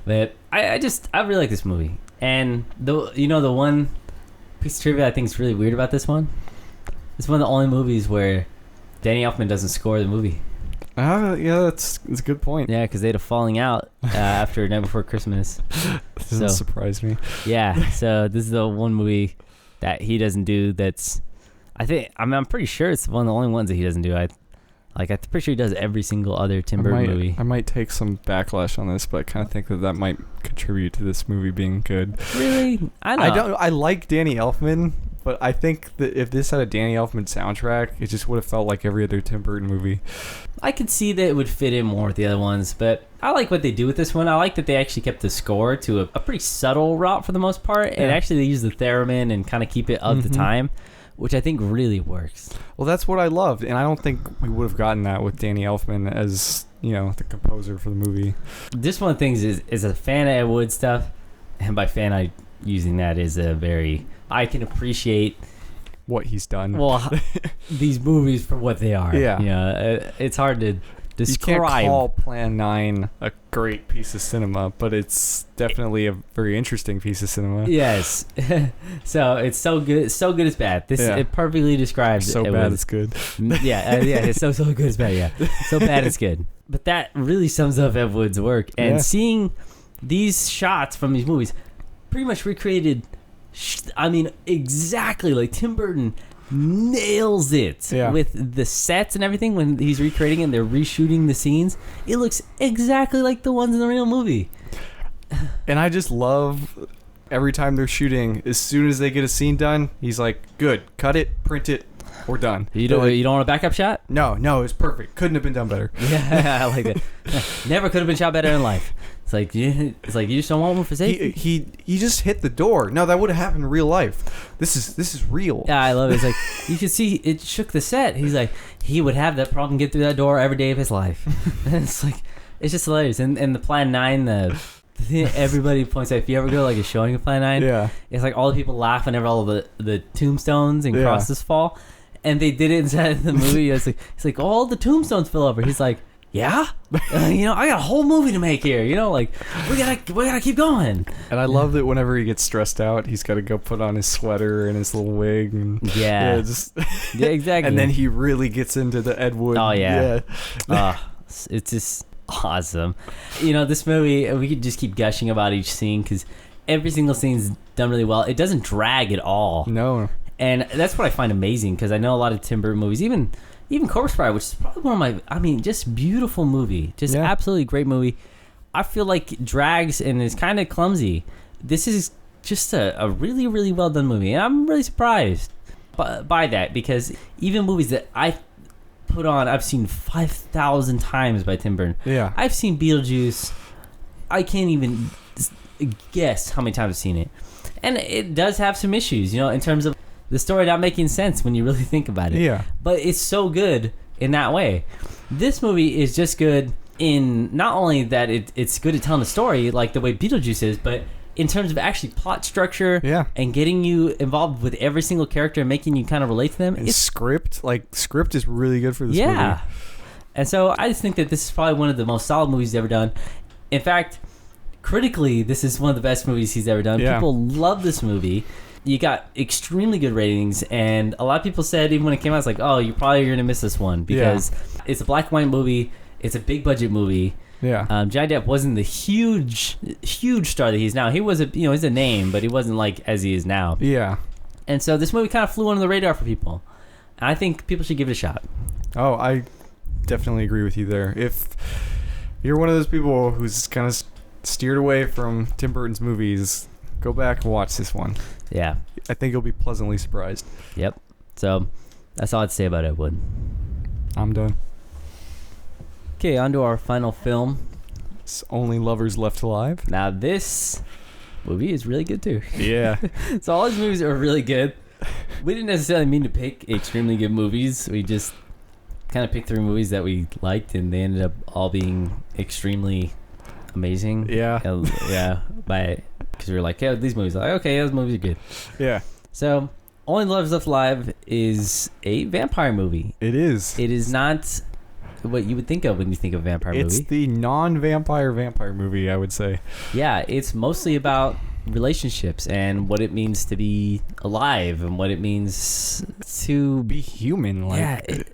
But I really like this movie. And the one piece of trivia I think is really weird about this one, it's one of the only movies where Danny Elfman doesn't score the movie. Yeah, that's a good point. Yeah, because they had a falling out after Night Before Christmas. Doesn't surprise me. Yeah, so this is the one movie that he doesn't do. I'm pretty sure it's one of the only ones that he doesn't do. I'm pretty sure he does every single other Tim Burton movie. I might take some backlash on this, but I kind of think that might contribute to this movie being good. Really? I like Danny Elfman, but I think that if this had a Danny Elfman soundtrack, it just would have felt like every other Tim Burton movie. I could see that it would fit in more with the other ones, but I like what they do with this one. I like that they actually kept the score to a pretty subtle route for the most part, and actually they use the theremin and kind of keep it of the time, which I think really works. Well, that's what I loved, and I don't think we would have gotten that with Danny Elfman as, the composer for the movie. Just one of the things is a fan of Ed Wood stuff, and by fan, using that is I can appreciate what he's done. Well, these movies for what they are. Yeah. You know, it's hard to describe. You can't call Plan 9 a great piece of cinema, but it's definitely a very interesting piece of cinema. Yes. So it's so good it's bad. It perfectly describes so it. Bad it's good. Yeah, it's so good it's bad, yeah. So bad it's good. But that really sums up Ed Wood's work. And seeing these shots from these movies pretty much recreated, exactly like Tim Burton nails it with the sets and everything. When he's recreating it and they're reshooting the scenes, it looks exactly like the ones in the real movie. And I just love every time they're shooting, as soon as they get a scene done, he's like, good, cut it, print it, we're done. You don't want a backup shot? No, it's perfect. Couldn't have been done better. Yeah, I like it. Never could have been shot better in life. It's like you just don't want one for safety. He just hit the door. No, that would have happened in real life. This is real. Yeah, I love it. It's like you could see it shook the set. He's like, he would have that problem get through that door every day of his life. And it's like, it's just hilarious. And the Plan 9, the thing everybody points out, if you ever go like a showing of Plan 9, it's like all the people laugh whenever all the tombstones and crosses fall. And they did it inside the movie. It's like all the tombstones fell over. He's like, yeah, I got a whole movie to make here. Like we gotta keep going. And I love that whenever he gets stressed out, he's got to go put on his sweater and his little wig. And yeah, exactly. And then he really gets into the Ed Wood. Oh yeah. It's just awesome. This movie, we could just keep gushing about each scene because every single scene's done really well. It doesn't drag at all. No. And that's what I find amazing because I know a lot of Tim Burton movies, even Corpse Bride, which is probably one of my, just beautiful movie. Just absolutely great movie. I feel like it drags and is kind of clumsy. This is just a really, really well done movie. And I'm really surprised by that because even movies that I put on, I've seen 5,000 times by Tim Burton. Yeah. I've seen Beetlejuice. I can't even guess how many times I've seen it. And it does have some issues, in terms of the story not making sense when you really think about it. Yeah. But it's so good in that way. This movie is just good in not only that it's good at telling the story like the way Beetlejuice is, but in terms of actually plot structure and getting you involved with every single character and making you kind of relate to them. And script is really good for this movie. Yeah. And so I just think that this is probably one of the most solid movies he's ever done. In fact, critically, this is one of the best movies he's ever done. Yeah. People love this movie. You got extremely good ratings, and a lot of people said even when it came out, it's like, oh, you're probably going to miss this one because it's a black and white movie. It's a big budget movie. Yeah. Johnny Depp wasn't the huge star that he's now. He was he's a name, but he wasn't like as he is now. Yeah. And so this movie kind of flew under the radar for people. And I think people should give it a shot. Oh, I definitely agree with you there. If you're one of those people who's kind of steered away from Tim Burton's movies, go back and watch this one. Yeah. I think you'll be pleasantly surprised. Yep. So that's all I'd say about Ed Wood. I'm done. Okay, on to our final film. It's Only Lovers Left Alive. Now this movie is really good too. Yeah. So all these movies are really good. We didn't necessarily mean to pick extremely good movies. We just kind of picked 3 movies that we liked, and they ended up all being extremely amazing. Yeah. Because we were like, yeah, these movies. Like, okay, those movies are good. Yeah. So, Only Lovers Left Alive is a vampire movie. It is. It is not what you would think of when you think of a vampire movie. It's the non-vampire vampire movie, I would say. Yeah, it's mostly about relationships and what it means to be alive and what it means to be human.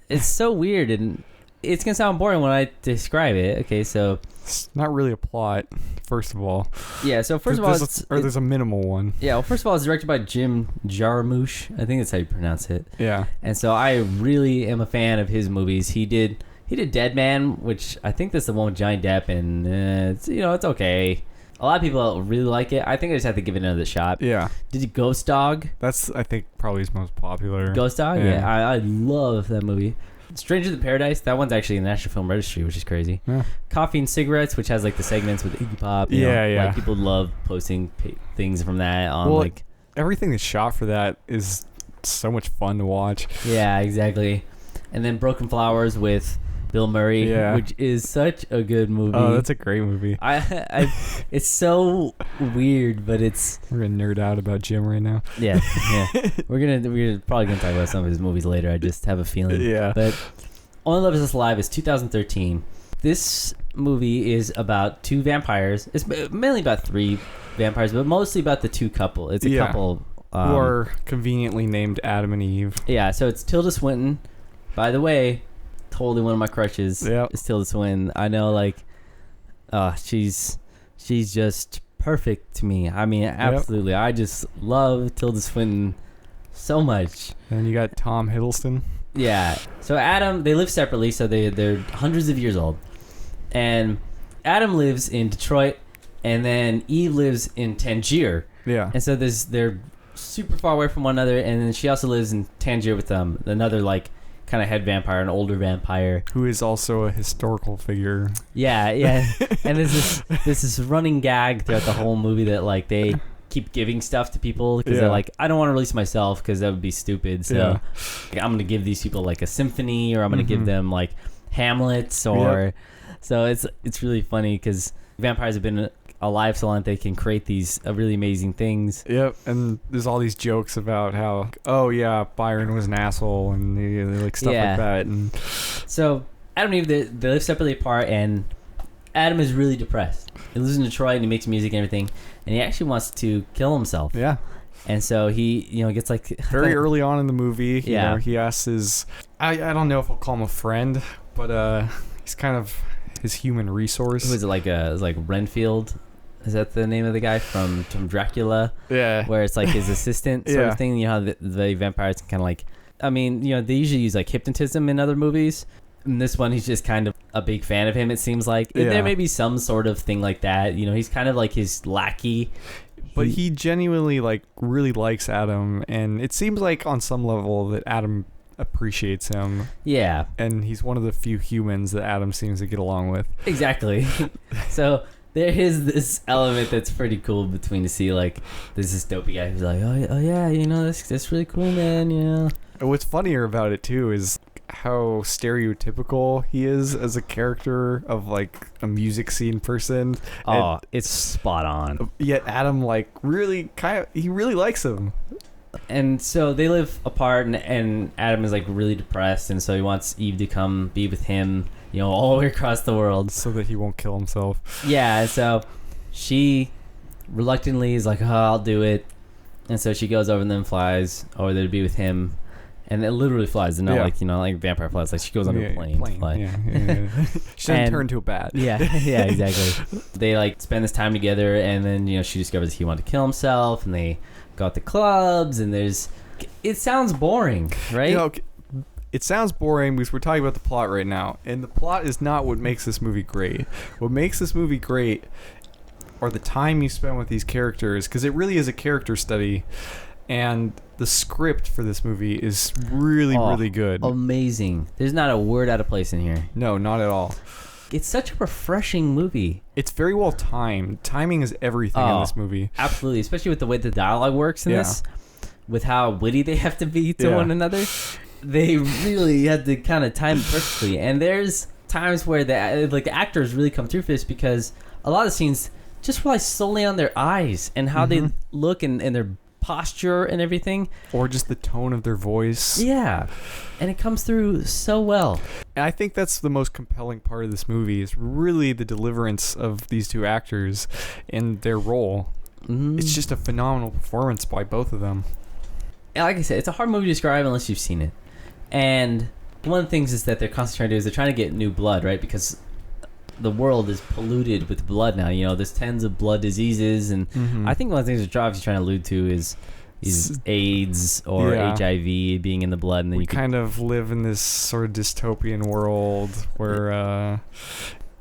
It's so weird, and it's gonna sound boring when I describe it. Okay, so it's not really a plot, first of all. Yeah, so first of all, there's a minimal one. Yeah, well, first of all, it's directed by Jim Jarmusch. I think that's how you pronounce it. Yeah. And so I really am a fan of his movies. He did Dead Man, which I think that's the one with Johnny Depp, and it's okay. A lot of people really like it. I think I just have to give it another shot. Yeah. Did you Ghost Dog? That's, I think, probably his most popular. Ghost Dog? Yeah. I love that movie. Stranger Than Paradise, that one's actually in the National Film Registry, which is crazy. Yeah. Coffee and Cigarettes, which has like the segments with Iggy Pop. Like people love posting things from that on everything that's shot for that is so much fun to watch. Yeah, exactly. And then Broken Flowers with Bill Murray, Yeah. which is such a good movie. Oh, that's a great movie. It's so weird, but it's We're gonna nerd out about Jim right now. yeah. We're probably gonna talk about some of his movies later. I just have a feeling. Yeah. But Only Love Is Alive is 2013. This movie is about two vampires. It's mainly about three vampires, but mostly about the two couple. It's a couple who are conveniently named Adam and Eve. Yeah, so it's Tilda Swinton. By the way, totally one of my crushes. Yep. Is Tilda Swinton. I know, like, she's just perfect to me. I mean, absolutely. I just love Tilda Swinton so much. And you got Tom Hiddleston. Yeah. So Adam, they live separately, so they're hundreds of years old. And Adam lives in Detroit, and then Eve lives in Tangier. Yeah. And so they're super far away from one another, and then she also lives in Tangier with another, like, kind of head vampire, an older vampire. Who is also a historical figure. Yeah. And there's this running gag throughout the whole movie that, like, they keep giving stuff to people because they're like, I don't want to release myself because that would be stupid. So like, I'm going to give these people, like, a symphony, or I'm going to give them, like, Hamlets, or... So it's really funny because vampires have been alive so long that they can create these really amazing things. Yep, and there's all these jokes about how, oh yeah, Byron was an asshole, and like stuff like that. And so Adam and Eve, they live separately apart, and Adam is really depressed. He lives in Detroit and he makes music and everything, and he actually wants to kill himself. Yeah. And so he, gets like very early on in the movie, you know, he asks his, I don't know if I'll call him a friend, but he's kind of his human resource. Who is it, like Renfield? Is that the name of the guy from Dracula? Yeah. Where it's like his assistant sort of thing. You know how the vampires can kind of like, I mean, they usually use like hypnotism in other movies. In this one, he's just kind of a big fan of him, it seems like. Yeah. There may be some sort of thing like that. He's kind of like his lackey. But he genuinely, like, really likes Adam. And it seems like on some level that Adam appreciates him. Yeah. And he's one of the few humans that Adam seems to get along with. Exactly. So there is this element that's pretty cool between to see, like, there's this dopey guy who's like, oh yeah, that's really cool, man, And what's funnier about it too is how stereotypical he is as a character of, like, a music scene person. Oh, it's spot on. Yet Adam, like, really he really likes him. And so they live apart, and Adam is, like, really depressed, and so he wants Eve to come be with him, all the way across the world. So that he won't kill himself. Yeah, so she reluctantly is like, oh, I'll do it. And so she goes over and then flies over there to be with him. And it literally flies, and not like vampire flies. Like, she goes on a plane to fly. Yeah. She doesn't turn to a bat. Yeah, exactly. They, like, spend this time together, and then, she discovers he wanted to kill himself, and they go out to clubs, and it sounds boring, right? It sounds boring because we're talking about the plot right now, and the plot is not what makes this movie great. What makes this movie great are the time you spend with these characters, because it really is a character study, and the script for this movie is really, really good. Amazing. There's not a word out of place in here. No, not at all. It's such a refreshing movie. It's very well timed. Timing is everything in this movie. Absolutely, especially with the way the dialogue works in this, with how witty they have to be to one another. They really had to kind of time it perfectly. And there's times where the actors really come through for this, because a lot of scenes just rely solely on their eyes and how they look and their posture and everything, or just the tone of their voice. Yeah, and it comes through so well. And I think that's the most compelling part of this movie, is really the deliverance of these two actors in their role. It's just a phenomenal performance by both of them. And like I said, it's a hard movie to describe unless you've seen it. And one of the things is that they're constantly trying to do is they're trying to get new blood, right? Because the world is polluted with blood now. There's tons of blood diseases, and I think one of the things that Jobs is trying to allude to is AIDS or HIV being in the blood, and then we kind of live in this sort of dystopian world where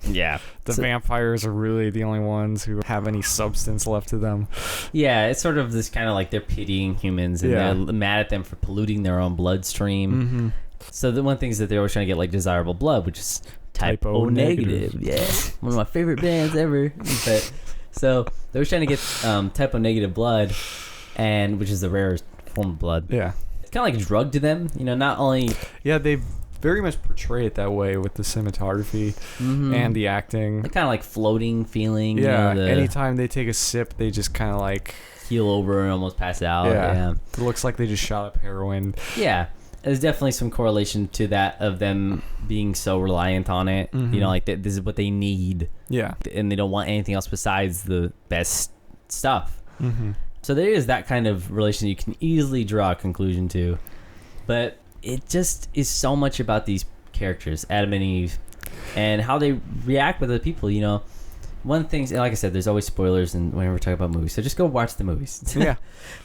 the vampires are really the only ones who have any substance left to them. Yeah, it's sort of this kind of like they're pitying humans, and they're mad at them for polluting their own bloodstream. So the one thing is that they're always trying to get, like, desirable blood, which is type-O negative. Yeah, one of my favorite bands ever. But so they were trying to get type-O negative blood, and which is the rarest form of blood. Yeah, it's kind of like a drug to them. Not only they very much portray it that way with the cinematography and the acting. The kind of like floating feeling. Yeah, you know, anytime they take a sip, they just kind of like keel over and almost pass out. Yeah. It looks like they just shot up heroin. Yeah. There's definitely some correlation to that of them being so reliant on it. You know, like this is what they need. Yeah. And they don't want anything else besides the best stuff. So there is that kind of relation you can easily draw a conclusion to. But it just is so much about these characters, Adam and Eve, and how they react with other people, you know. One thing, like I said, there's always spoilers and whenever we talk about movies, so just go watch the movies. Yeah.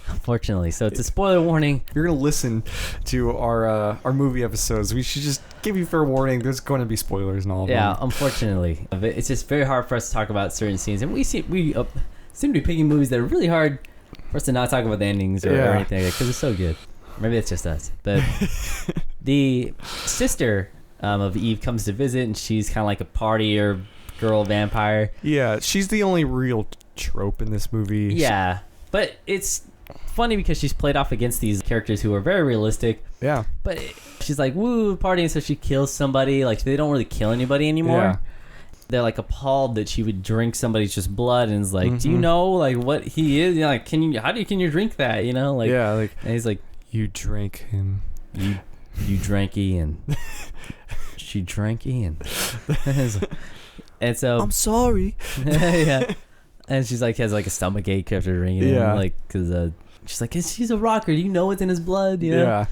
Unfortunately. So it's a spoiler warning. You're going to listen to our movie episodes. We should just give you fair warning. There's going to be spoilers and all of them. Yeah, unfortunately. It's just very hard for us to talk about certain scenes. And we seem to be picking movies that are really hard for us to not talk about the endings or anything like that because it's so good. Maybe it's just us. But the sister of Eve comes to visit, and she's kind of like a partier girl vampire. Yeah, she's the only real trope in this movie. Yeah, but it's funny because she's played off against these characters who are very realistic. Yeah. But she's like, woo, partying, so she kills somebody. Like, they don't really kill anybody anymore. Yeah. They're like appalled that she would drink somebody's just blood, and is like, do you know like what he is? You know, like, can you drink that? You know, like, yeah, like, and he's like, you drank him. You drank Ian. She drank Ian. And so I'm sorry. Yeah. And she's like, has like a stomach ache after drinking it. Yeah. Like, because she's like, she's a rocker. You know what's in his blood, you know? Yeah.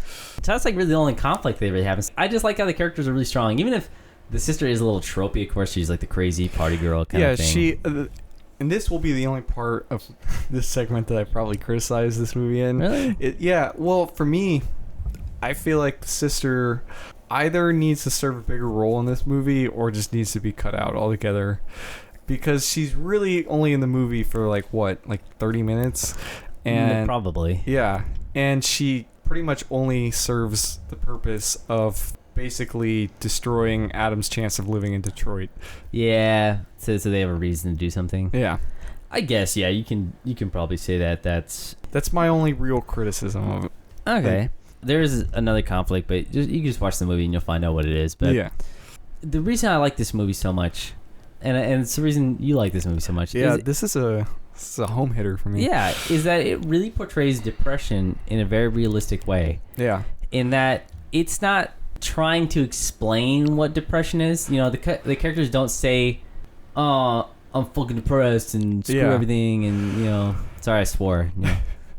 So that's like really the only conflict they really have. I just like how the characters are really strong. Even if the sister is a little tropey, of course, she's like the crazy party girl kind of thing. Yeah, she... and this will be the only part of this segment that I probably criticize this movie in. Really? Yeah, well, for me, I feel like the sister either needs to serve a bigger role in this movie or just needs to be cut out altogether, because she's really only in the movie for like 30 minutes, and probably and she pretty much only serves the purpose of basically destroying Adam's chance of living in Detroit. So they have a reason to do something. I guess you can probably say that's my only real criticism of it. Okay. There's another conflict, but you can just watch the movie and you'll find out what it is. But the reason I like this movie so much, and it's the reason you like this movie so much. Yeah, this is a home hitter for me. Yeah, is that it really portrays depression in a very realistic way. Yeah. In that it's not trying to explain what depression is. You know, the characters don't say, "Oh, I'm fucking depressed and screw everything," and you know, sorry I swore. You know,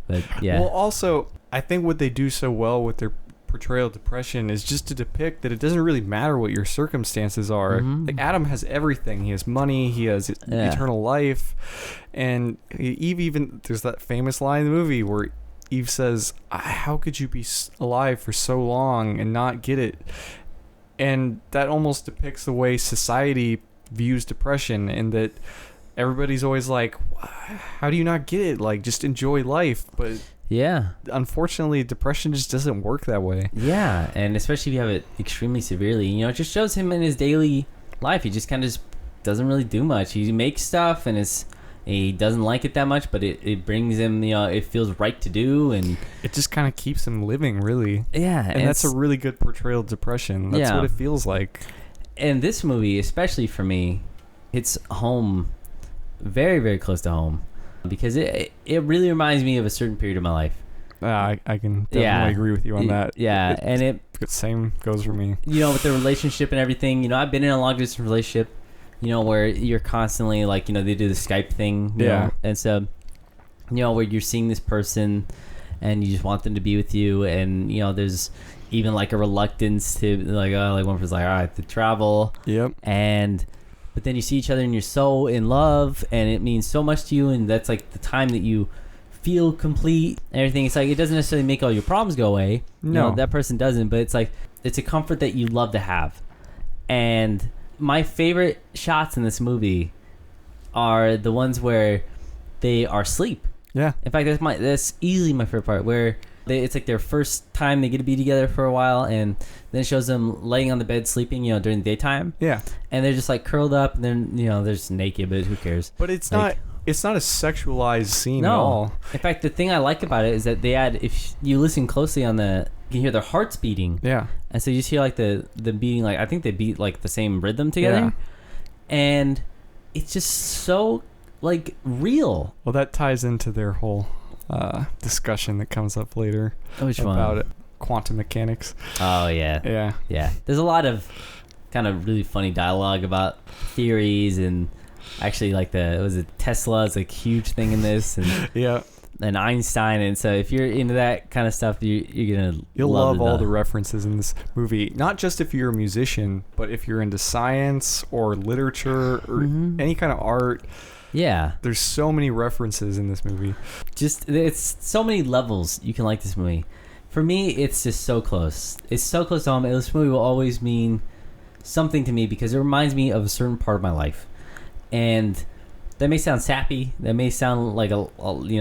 but yeah. Well, also, I think what they do so well with their portrayal of depression is just to depict that it doesn't really matter what your circumstances are. Like, Adam has everything. He has money. He has eternal life. And Eve, even there's that famous line in the movie where Eve says, "How could you be alive for so long and not get it?" And that almost depicts the way society views depression, and that everybody's always like, "How do you not get it? Like, just enjoy life." But unfortunately, depression just doesn't work that way. Yeah, and especially if you have it extremely severely. You know, it just shows him in his daily life. He just kind of just doesn't really do much. He makes stuff, and he doesn't like it that much, but it brings him, you know, it feels right to do, and it just kind of keeps him living, really. Yeah, and that's a really good portrayal of depression. That's what it feels like. And this movie, especially for me, hits home, very, very close to home, because it really reminds me of a certain period of my life. I can definitely agree with you on that. Yeah, and same goes for me. You know, with the relationship and everything, you know, I've been in a long distance relationship, you know, where you're constantly like, you know, they do the Skype thing, you know, and so, you know, where you're seeing this person and you just want them to be with you, and you know, there's even like a reluctance to like one person's like, all right, to travel, but then you see each other and you're so in love and it means so much to you, and that's like the time that you feel complete and everything. It's like, it doesn't necessarily make all your problems go away. No, you know, that person doesn't, but it's like, it's a comfort that you love to have. And my favorite shots in this movie are the ones where they are asleep. Yeah. In fact, that's easily my favorite part, where it's like their first time they get to be together for a while, and then it shows them laying on the bed sleeping, you know, during the daytime. Yeah. And they're just like curled up, and then, you know, they're just naked, but who cares? But it's like, it's not a sexualized scene at No. all. In fact, the thing I like about it is that they add, if you listen closely on you can hear their hearts beating. Yeah. And so you just hear like the beating, like I think they beat like the same rhythm together. Yeah. And it's just so like real. Well, that ties into their whole discussion that comes up later Which about one? it, quantum mechanics. Oh yeah. Yeah. Yeah. There's a lot of kind of really funny dialogue about theories and actually like Tesla is a huge thing in this and Yeah. and Einstein, and so if you're into that kind of stuff, you're gonna You'll love all the references in this movie. Not just if you're a musician, but if you're into science or literature or any kind of art. Yeah, There's so many references in this movie. just it's so many levels you can like this movie. For me, it's just so close. It's so close to home. And this movie will always mean something to me because it reminds me of a certain part of my life, and that may sound sappy. That may sound like a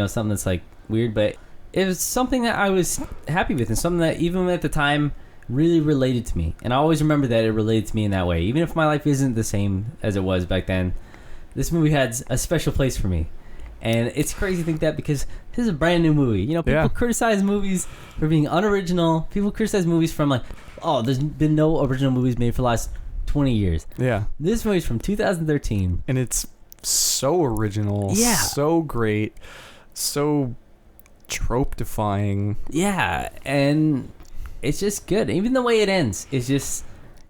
something that's like weird, but it was something that I was happy with and something that even at the time really related to me. And I always remember that it related to me in that way. Even if my life isn't the same as it was back then, this movie had a special place for me. And it's crazy to think that because this is a brand new movie. You know, people criticize movies for being unoriginal. People criticize movies from like, oh, there's been no original movies made for the last 20 years. Yeah. This movie's from 2013. And it's so original. Yeah. So great. So trope defying. Yeah, and it's just good. Even the way it ends is just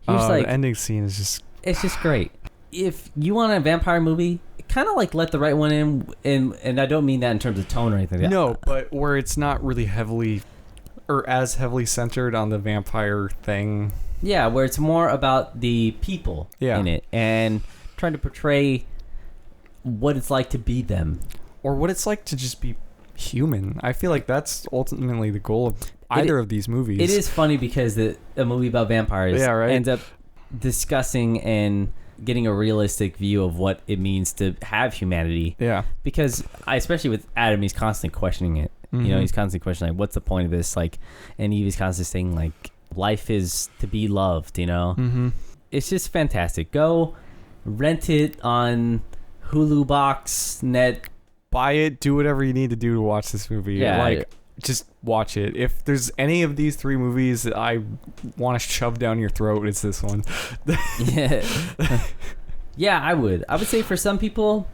like the ending scene is just it's just great. If you want a vampire movie, kind of like let the right one in, and I don't mean that in terms of tone or anything. no, but where it's not really heavily or as heavily centered on the vampire thing. Yeah, where it's more about the people in it and trying to portray what it's like to be them, or what it's like to just be human. I feel like that's ultimately the goal of either of these movies. It is funny because a movie about vampires ends up discussing and getting a realistic view of what it means to have humanity. Yeah. Because especially with Adam, he's constantly questioning it. Mm-hmm. You know, he's constantly questioning, like, what's the point of this? Like, and Eve is constantly saying, like, life is to be loved, you know? Mm-hmm. It's just fantastic. Go rent it on Hulu Box, Net. Buy it, do whatever you need to do to watch this movie. Yeah. Just watch it. If there's any of these three movies that I want to shove down your throat, it's this one. Yeah. Yeah, I would say for some people,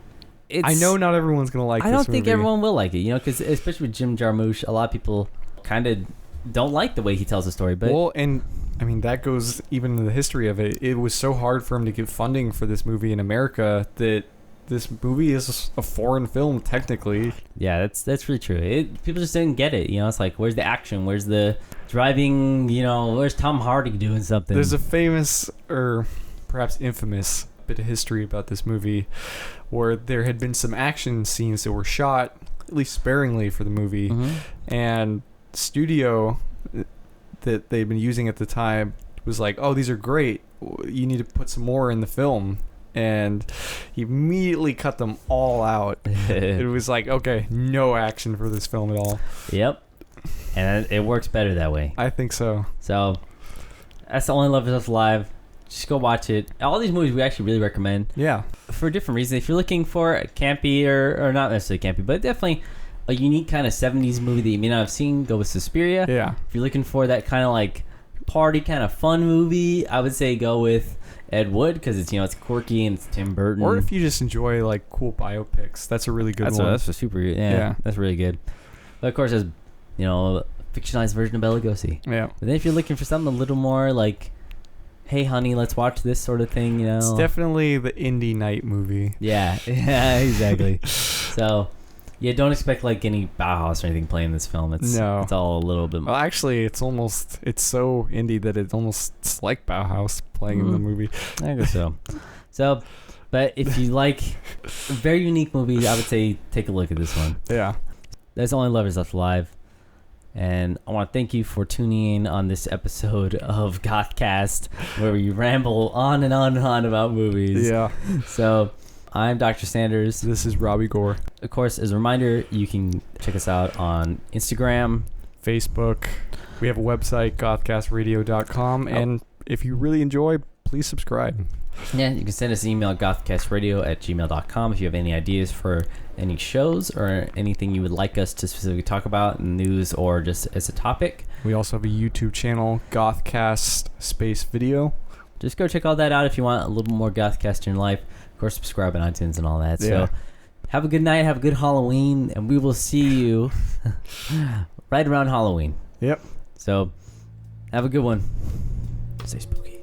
I know not everyone's going to like this movie. I don't think everyone will like it, you know, because especially with Jim Jarmusch, a lot of people kind of don't like the way he tells the story. But well, and I mean, that goes even into the history of it. It was so hard for him to get funding for this movie in America that this movie is a foreign film, technically. Yeah, that's really true. People just didn't get it. You know, it's like, where's the action? Where's the driving? You know, where's Tom Hardy doing something? There's a famous, or perhaps infamous, bit of history about this movie where there had been some action scenes that were shot, at least sparingly for the movie, and studio that they'd been using at the time was like, oh, these are great. You need to put some more in the film. And he immediately cut them all out. It was like, okay, no action for this film at all. Yep. And it works better that way. I think so. So that's the only Love Is Us Live. Just go watch it. All these movies we actually really recommend. Yeah. For different reasons. If you're looking for a campy or not necessarily campy, but definitely a unique kind of 70s movie that you may not have seen, go with Suspiria. Yeah. If you're looking for that kind of like party kind of fun movie, I would say go with Ed Wood, because it's, you know, it's quirky and it's Tim Burton. Or if you just enjoy like cool biopics, that's a really good one. That's a super, that's really good. But of course, there's, you know, a fictionalized version of Bela Lugosi. Yeah. But then if you're looking for something a little more like, hey honey, let's watch this sort of thing, you know. It's definitely the indie night movie. Yeah, exactly. So, yeah, don't expect like any Bauhaus or anything playing this film. It's all a little bit. Well, actually, it's so indie that it's almost like Bauhaus playing in the movie. I guess so. So, but if you like a very unique movie, I would say take a look at this one. Yeah. That's Only Lovers Left Alive. And I want to thank you for tuning in on this episode of GothCast, where we ramble on and on and on about movies. Yeah. So, I'm Dr. Sanders. This is Robbie Gore. Of course, as a reminder, you can check us out on Instagram, Facebook. We have a website, gothcastradio.com. And if you really enjoy, please subscribe. Yeah, you can send us an email at gothcastradio@gmail.com if you have any ideas for any shows or anything you would like us to specifically talk about in news or just as a topic. We also have a YouTube channel, GothCast space video. Just go check all that out if you want a little more GothCast in your life. Of course, subscribe on iTunes and all that. Yeah. So have a good night, have a good Halloween, and we will see you right around Halloween. Yep. So have a good one. Stay spooky.